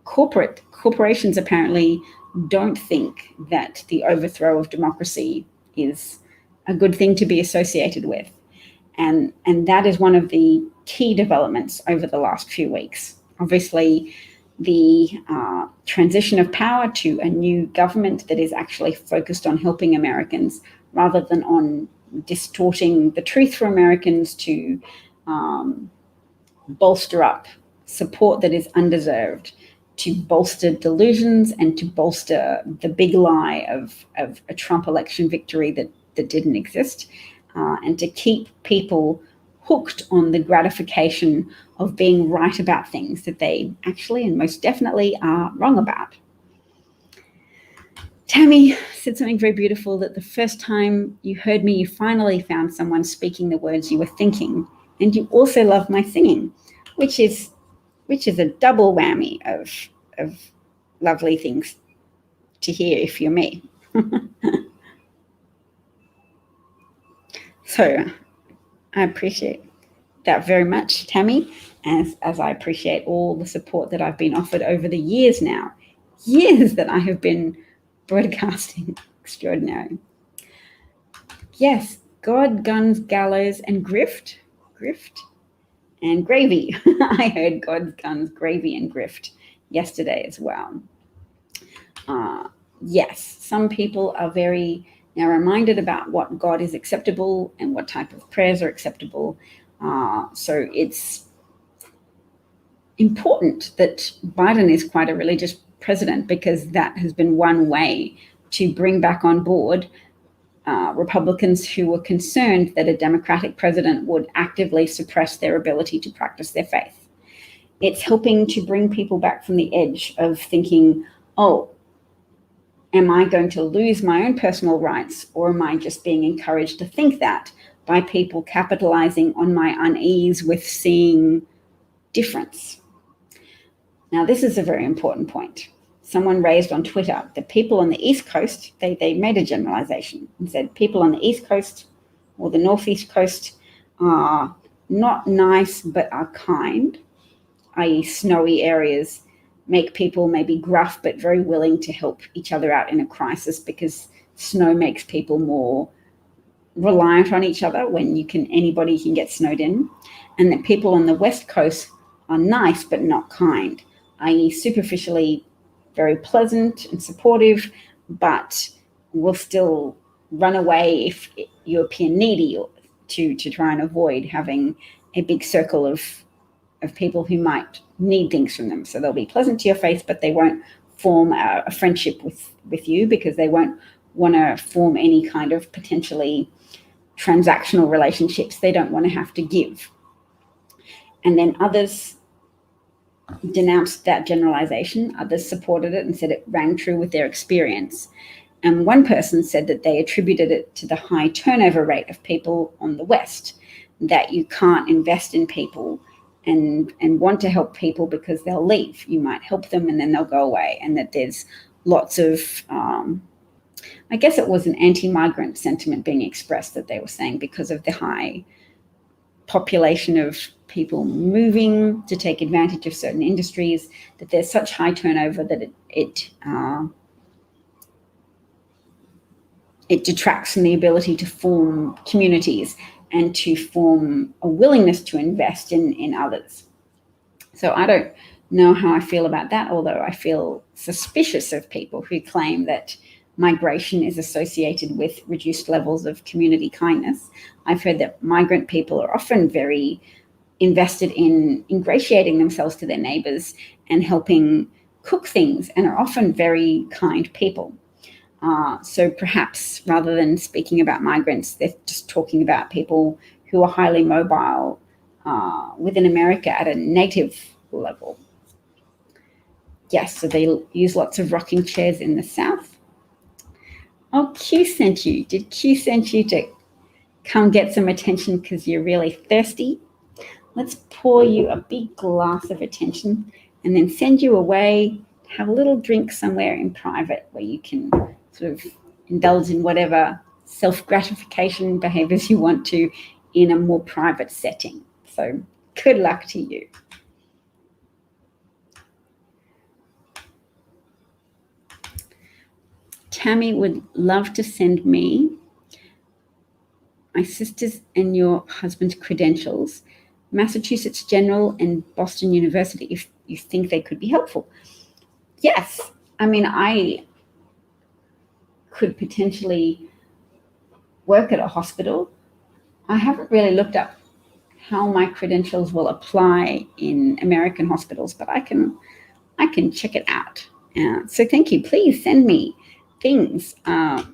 corporations apparently don't think that the overthrow of democracy is a good thing to be associated with. And that is one of the key developments over the last few weeks. Obviously, the transition of power to a new government that is actually focused on helping Americans rather than on distorting the truth for Americans to bolster up support that is undeserved, to bolster delusions and to bolster the big lie of a Trump election victory that didn't exist, and to keep people hooked on the gratification of being right about things that they actually and most definitely are wrong about. Tammy said something very beautiful, that the first time you heard me, you finally found someone speaking the words you were thinking, and you also love my singing, which is a double whammy of lovely things to hear if you're me. So I appreciate that very much, Tammy, as I appreciate all the support that I've been offered over the years now. Years that I have been broadcasting. Extraordinary. Yes, God, guns, gallows, and grift. Grift? And gravy. I heard God, guns, gravy, and grift yesterday as well. Yes, some people are very narrow-minded about what God is acceptable and what type of prayers are acceptable. So it's important that Biden is quite a religious president, because that has been one way to bring back on board Republicans who were concerned that a Democratic president would actively suppress their ability to practice their faith. It's helping to bring people back from the edge of thinking, oh, am I going to lose my own personal rights, or am I just being encouraged to think that by people capitalizing on my unease with seeing difference? Now, this is a very important point. Someone raised on Twitter that people on the East Coast, they made a generalization and said people on the East Coast or the Northeast Coast are not nice but are kind, i.e. snowy areas make people maybe gruff but very willing to help each other out in a crisis, because snow makes people more reliant on each other when anybody can get snowed in. And that people on the West Coast are nice but not kind, i.e. superficially very pleasant and supportive, but will still run away if you appear needy, or to try and avoid having a big circle of people who might need things from them. So they'll be pleasant to your face, but they won't form a friendship with you, because they won't want to form any kind of potentially transactional relationships. They don't want to have to give. And then others denounced that generalization. Others supported it and said it rang true with their experience. And one person said that they attributed it to the high turnover rate of people on the West, that you can't invest in people and want to help people because they'll leave. You might help them and then they'll go away, and that there's lots of, I guess it was an anti-migrant sentiment being expressed, that they were saying because of the high population of people moving to take advantage of certain industries, that there's such high turnover that it detracts from the ability to form communities and to form a willingness to invest in others. So I don't know how I feel about that, although I feel suspicious of people who claim that migration is associated with reduced levels of community kindness. I've heard that migrant people are often very invested in ingratiating themselves to their neighbors and helping cook things, and are often very kind people. So perhaps rather than speaking about migrants, they're just talking about people who are highly mobile within America at a native level. Yes, so they use lots of rocking chairs in the South. Oh, Q sent you. Did Q send you to come get some attention because you're really thirsty? Let's pour you a big glass of attention and then send you away to have a little drink somewhere in private where you can sort of indulge in whatever self-gratification behaviors you want to in a more private setting. So good luck to you. Tammy would love to send me my sister's and your husband's credentials, Massachusetts General and Boston University, if you think they could be helpful. Yes, I mean, I could potentially work at a hospital. I haven't really looked up how my credentials will apply in American hospitals, but I can check it out. So thank you. Please send me things.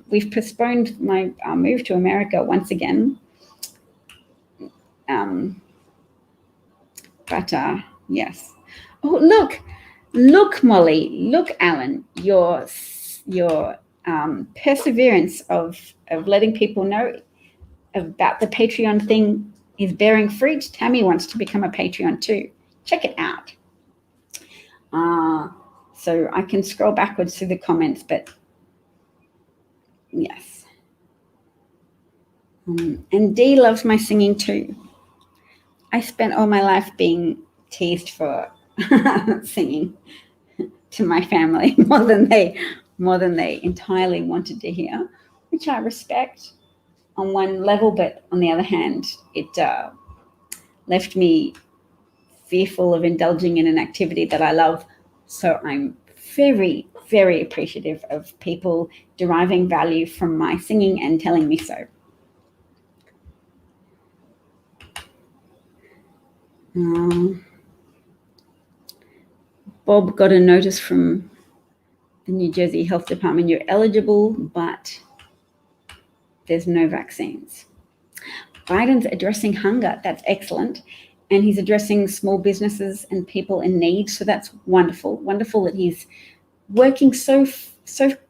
We've postponed my move to America once again. But yes. Oh, look, Molly, look, Alan, your perseverance of letting people know about the Patreon thing is bearing fruit. Tammy wants to become a Patreon too. Check it out. So I can scroll backwards through the comments, but yes. And Dee loves my singing too. I spent all my life being teased for singing to my family more than they entirely wanted to hear, which I respect on one level, but on the other hand, it left me fearful of indulging in an activity that I love. So I'm very, very appreciative of people deriving value from my singing and telling me so. Bob got a notice from the New Jersey Health Department. You're eligible, but there's no vaccines. Biden's addressing hunger. That's excellent. And he's addressing small businesses and people in need. So that's wonderful. Wonderful that he's working so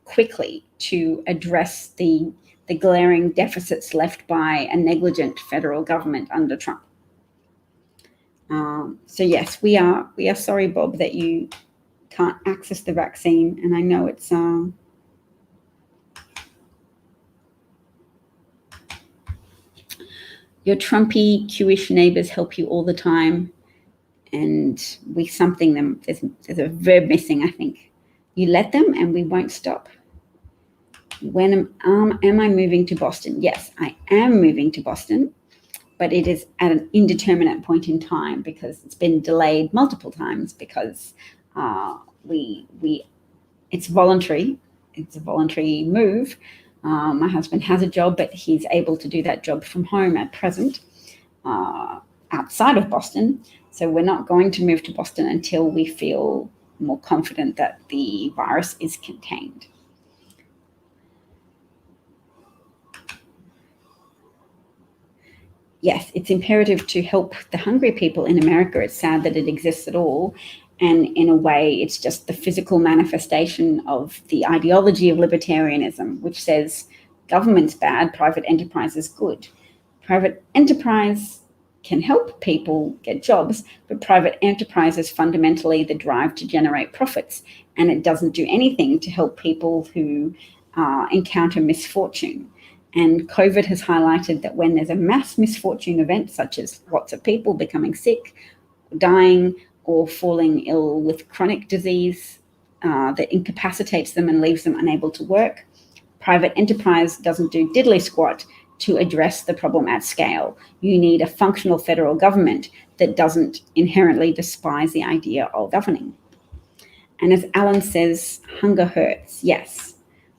quickly to address the glaring deficits left by a negligent federal government under Trump. So yes, we are sorry, Bob, that you can't access the vaccine. And I know it's your Trumpy Q-ish neighbors help you all the time, and we something them. There's a verb missing, I think. You let them, and we won't stop. When am I moving to Boston? Yes, I am moving to Boston, but it is at an indeterminate point in time because it's been delayed multiple times because it's voluntary. It's a voluntary move. My husband has a job, but he's able to do that job from home at present, outside of Boston. So we're not going to move to Boston until we feel more confident that the virus is contained. Yes, it's imperative to help the hungry people in America. It's sad that it exists at all. And in a way, it's just the physical manifestation of the ideology of libertarianism, which says government's bad, private enterprise is good. Private enterprise can help people get jobs, but private enterprise is fundamentally the drive to generate profits, and it doesn't do anything to help people who encounter misfortune. And COVID has highlighted that when there's a mass misfortune event, such as lots of people becoming sick, dying, or falling ill with chronic disease that incapacitates them and leaves them unable to work, private enterprise doesn't do diddly squat to address the problem at scale. You need a functional federal government that doesn't inherently despise the idea of governing. And as Alan says, hunger hurts. Yes.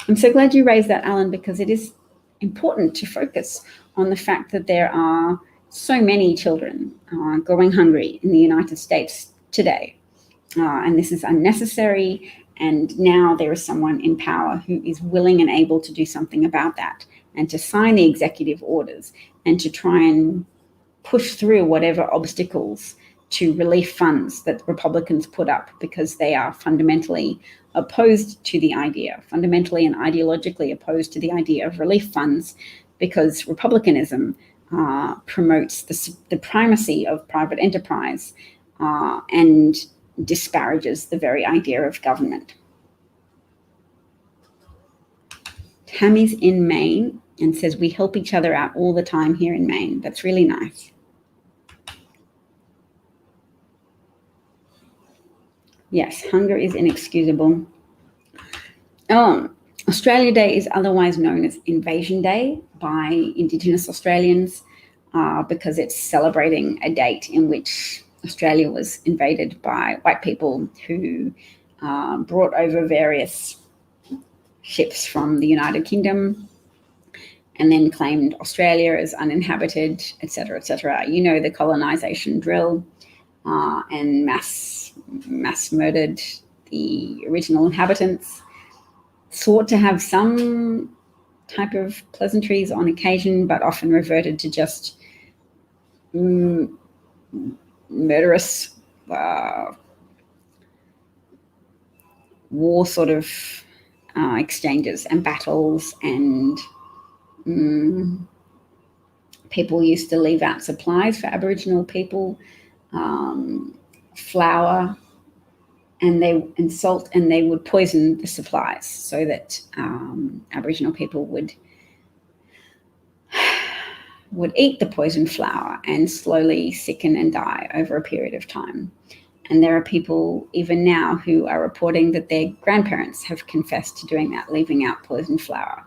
I'm so glad you raised that, Alan, because it is important to focus on the fact that there are so many children going hungry in the United States today. And this is unnecessary. And now there is someone in power who is willing and able to do something about that and to sign the executive orders and to try and push through whatever obstacles to relief funds that Republicans put up, because they are fundamentally opposed to the idea, fundamentally and ideologically opposed to the idea of relief funds, because Republicanism promotes the primacy of private enterprise and disparages the very idea of government. Tammy's in Maine. and says, we help each other out all the time here in Maine. That's really nice. Yes, hunger is inexcusable. Australia Day is otherwise known as Invasion Day by Indigenous Australians because it's celebrating a date in which Australia was invaded by white people who brought over various ships from the United Kingdom and then claimed Australia as uninhabited, etc., etc. You know the colonization drill, and mass murdered the original inhabitants. Sought to have some type of pleasantries on occasion, but often reverted to just murderous war sort of exchanges and battles, and people used to leave out supplies for Aboriginal people, flour and salt, and they would poison the supplies so that Aboriginal people would eat the poisoned flour and slowly sicken and die over a period of time. And there are people even now who are reporting that their grandparents have confessed to doing that, leaving out poisoned flour.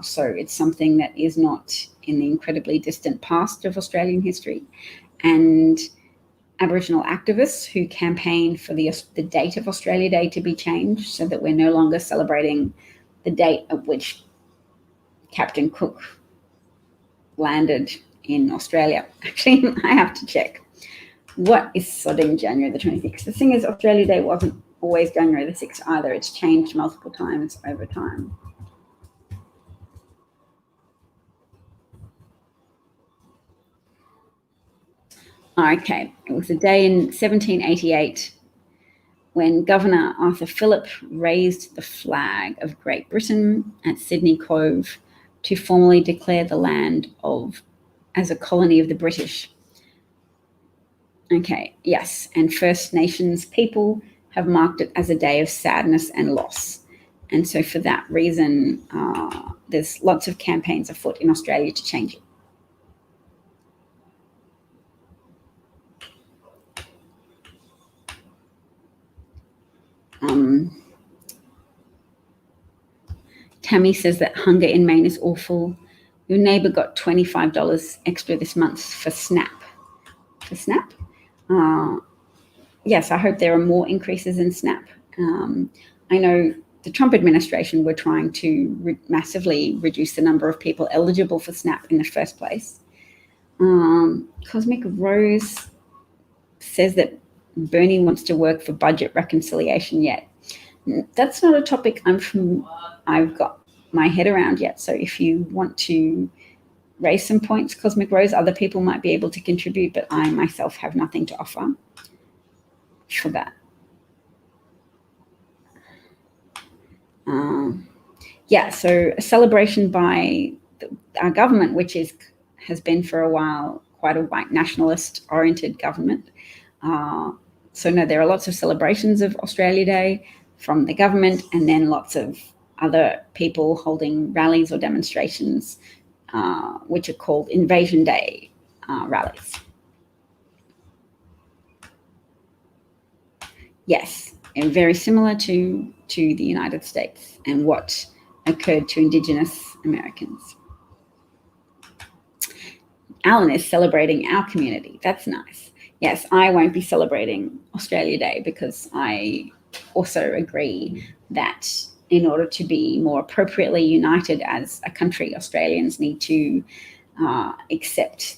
So it's something that is not in the incredibly distant past of Australian history. And Aboriginal activists who campaign for the date of Australia Day to be changed so that we're no longer celebrating the date at which Captain Cook landed in Australia. Actually, I have to check. What is sodding January the 26th? The thing is, Australia Day wasn't always January the 6th either. It's changed multiple times over time. Okay, it was a day in 1788 when Governor Arthur Phillip raised the flag of Great Britain at Sydney Cove to formally declare the land as a colony of the British. Okay, yes, and First Nations people have marked it as a day of sadness and loss. And so for that reason, there's lots of campaigns afoot in Australia to change it. Tammy says that hunger in Maine is awful. Your neighbour got $25 extra this month for SNAP. For SNAP? Yes, I hope there are more increases in SNAP. I know the Trump administration were trying to massively reduce the number of people eligible for SNAP in the first place. Cosmic Rose says that Bernie wants to work for budget reconciliation yet. That's not a topic I've got my head around yet. So if you want to raise some points, Cosmic Rose, other people might be able to contribute, but I myself have nothing to offer for that. So a celebration by our government, which has been for a while quite a white nationalist-oriented government. So no, there are lots of celebrations of Australia Day from the government, and then lots of other people holding rallies or demonstrations, which are called Invasion Day rallies. Yes, and very similar to the United States and what occurred to Indigenous Americans. Alan is celebrating our community. That's nice. Yes, I won't be celebrating Australia Day because I also agree that in order to be more appropriately united as a country, Australians need to accept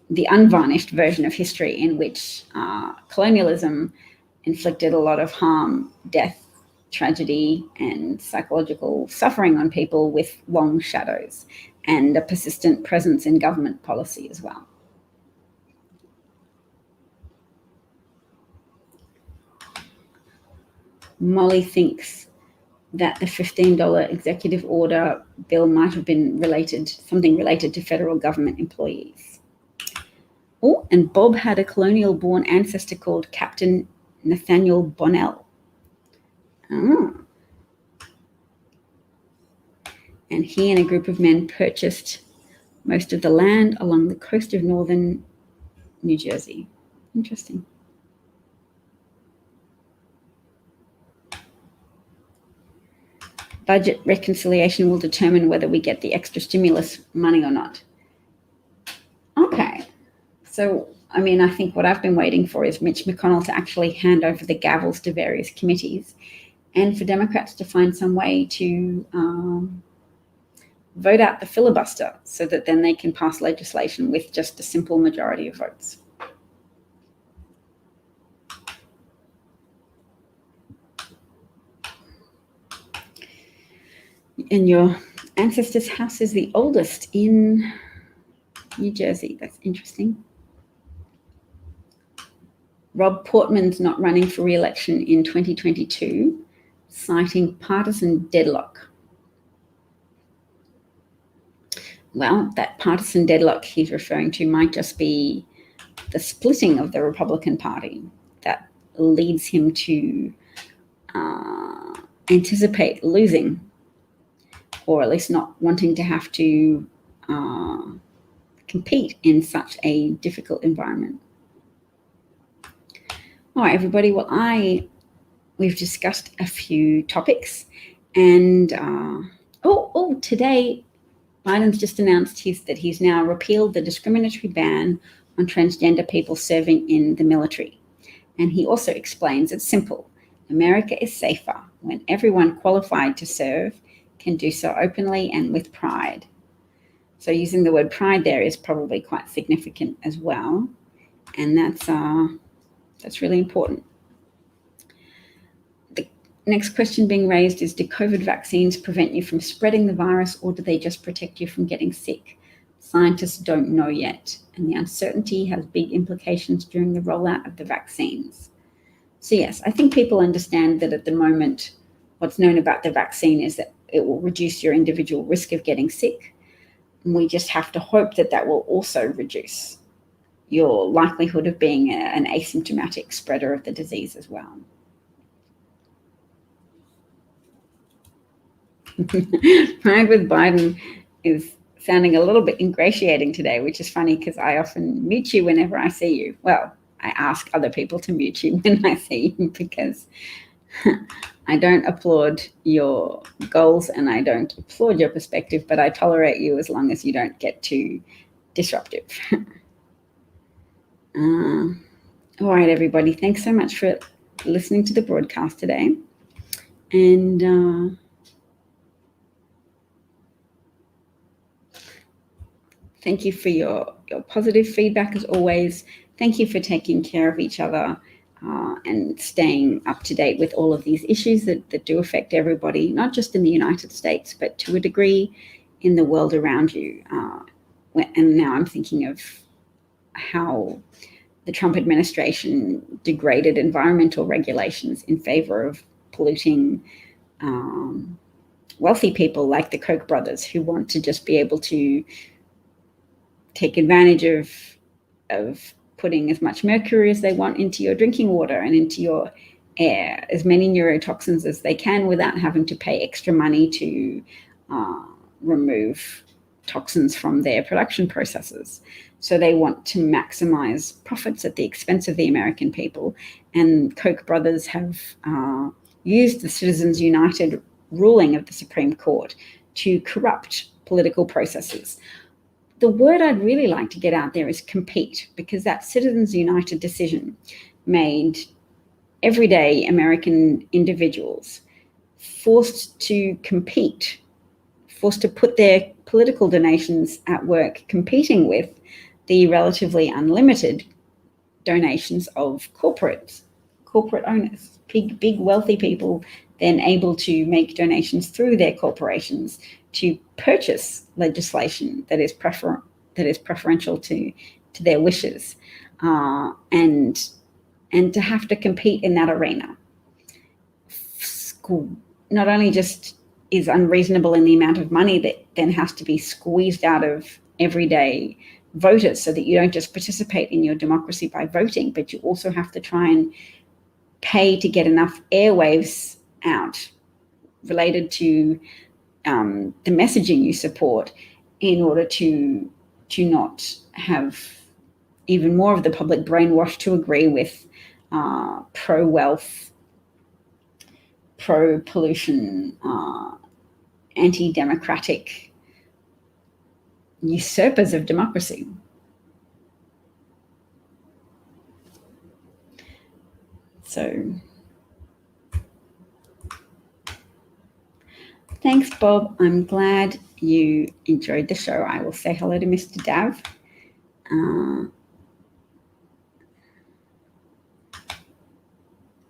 the unvarnished version of history in which colonialism inflicted a lot of harm, death, tragedy, and psychological suffering on people with long shadows and a persistent presence in government policy as well. Molly thinks that the $15 executive order bill might have been something related to federal government employees. Oh, and Bob had a colonial-born ancestor called Captain Nathaniel Bonnell. Oh. And he and a group of men purchased most of the land along the coast of northern New Jersey. Interesting. Budget reconciliation will determine whether we get the extra stimulus money or not. Okay. So, I mean, I think what I've been waiting for is Mitch McConnell to actually hand over the gavels to various committees and for Democrats to find some way to vote out the filibuster so that then they can pass legislation with just a simple majority of votes. And your ancestor's house is the oldest in New Jersey. That's interesting. Rob Portman's not running for re-election in 2022, citing partisan deadlock. Well, that partisan deadlock he's referring to might just be the splitting of the Republican Party that leads him to anticipate losing, or at least not wanting to have to compete in such a difficult environment. All right, everybody. Well, we've discussed a few topics, and today Biden's just announced that he's now repealed the discriminatory ban on transgender people serving in the military. And he also explains it's simple. America is safer when everyone qualified to serve can do so openly and with pride. So using the word pride there is probably quite significant as well. And that's really important. The next question being raised is, do COVID vaccines prevent you from spreading the virus, or do they just protect you from getting sick? Scientists don't know yet, and the uncertainty has big implications during the rollout of the vaccines. So yes, I think people understand that at the moment, what's known about the vaccine is that it will reduce your individual risk of getting sick. And we just have to hope that that will also reduce your likelihood of being an asymptomatic spreader of the disease as well. Pride with Biden is sounding a little bit ingratiating today, which is funny because I often mute you whenever I see you. Well, I ask other people to mute you when I see you because I don't applaud your goals and I don't applaud your perspective, but I tolerate you as long as you don't get too disruptive. All right, everybody. Thanks so much for listening to the broadcast today. And thank you for your positive feedback as always. Thank you for taking care of each other and staying up to date with all of these issues that do affect everybody, not just in the United States, but to a degree in the world around you. And now I'm thinking of how the Trump administration degraded environmental regulations in favor of polluting wealthy people like the Koch brothers who want to just be able to take advantage of putting as much mercury as they want into your drinking water and into your air, as many neurotoxins as they can without having to pay extra money to remove toxins from their production processes. So they want to maximize profits at the expense of the American people. And Koch brothers have used the Citizens United ruling of the Supreme Court to corrupt political processes. The word I'd really like to get out there is compete, because that Citizens United decision made everyday American individuals forced to compete, forced to put their political donations at work competing with the relatively unlimited donations of corporate owners, big wealthy people then able to make donations through their corporations to purchase legislation that is preferential to their wishes, and to have to compete in that arena. School not only just is unreasonable in the amount of money that then has to be squeezed out of everyday voters so that you don't just participate in your democracy by voting, but you also have to try and pay to get enough airwaves out related to the messaging you support in order to not have even more of the public brainwashed to agree with pro-wealth, pro-pollution, anti-democratic usurpers of democracy. So thanks, Bob. I'm glad you enjoyed the show. I will say hello to Mr. Dav.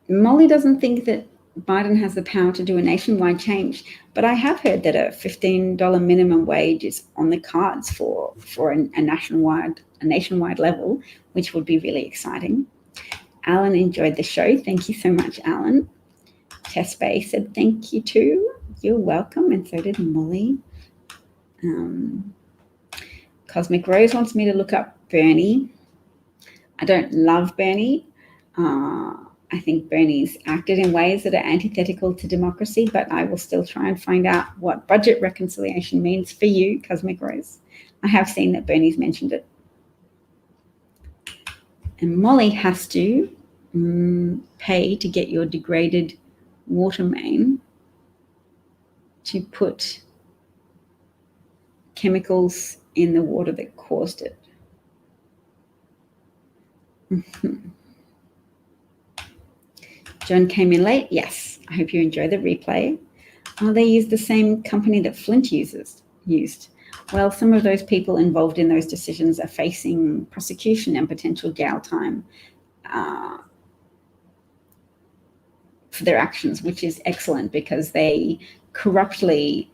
Molly doesn't think that Biden has the power to do a nationwide change, but I have heard that a $15 minimum wage is on the cards for a nationwide level, which would be really exciting. Alan enjoyed the show. Thank you so much, Alan. Tess Bay said thank you too. You're welcome, and so did Molly. Cosmic Rose wants me to look up Bernie. I don't love Bernie. I think Bernie's acted in ways that are antithetical to democracy, but I will still try and find out what budget reconciliation means for you, Cosmic Rose. I have seen that Bernie's mentioned it. And Molly has to pay to get your degraded water main to put chemicals in the water that caused it. John came in late. Yes, I hope you enjoy the replay. They use the same company that Flint used. Well, some of those people involved in those decisions are facing prosecution and potential jail time for their actions, which is excellent because they corruptly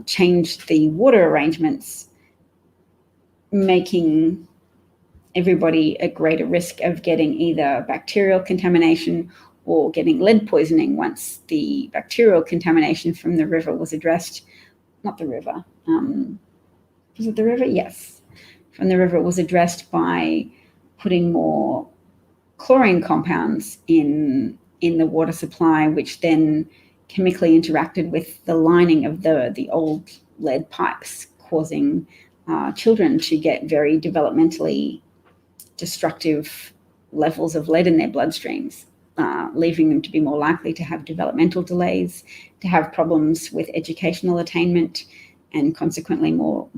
changed the water arrangements, making everybody at greater risk of getting either bacterial contamination or getting lead poisoning once the bacterial contamination from the river was addressed. Not the river. Was it the river? Yes. From the river, it was addressed by putting more chlorine compounds in the water supply, which then chemically interacted with the lining of the old lead pipes, causing children to get very developmentally destructive levels of lead in their bloodstreams, leaving them to be more likely to have developmental delays, to have problems with educational attainment, and consequently more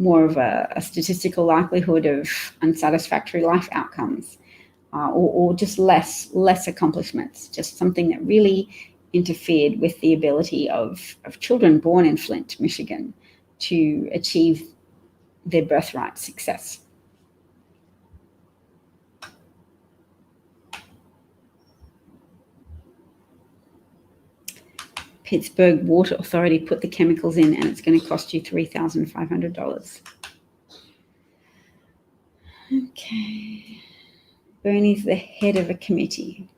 of a statistical likelihood of unsatisfactory life outcomes, or just less accomplishments, just something that really interfered with the ability of children born in Flint, Michigan, to achieve their birthright success. Pittsburgh Water Authority put the chemicals in, and it's going to cost you $3,500. Okay. Bernie's the head of a committee.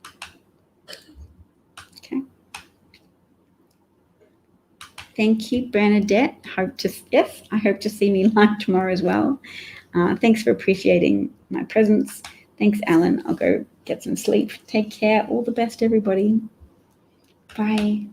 Okay. Thank you, Bernadette. I hope to see me live tomorrow as well. Thanks for appreciating my presence. Thanks, Alan. I'll go get some sleep. Take care. All the best, everybody. Bye.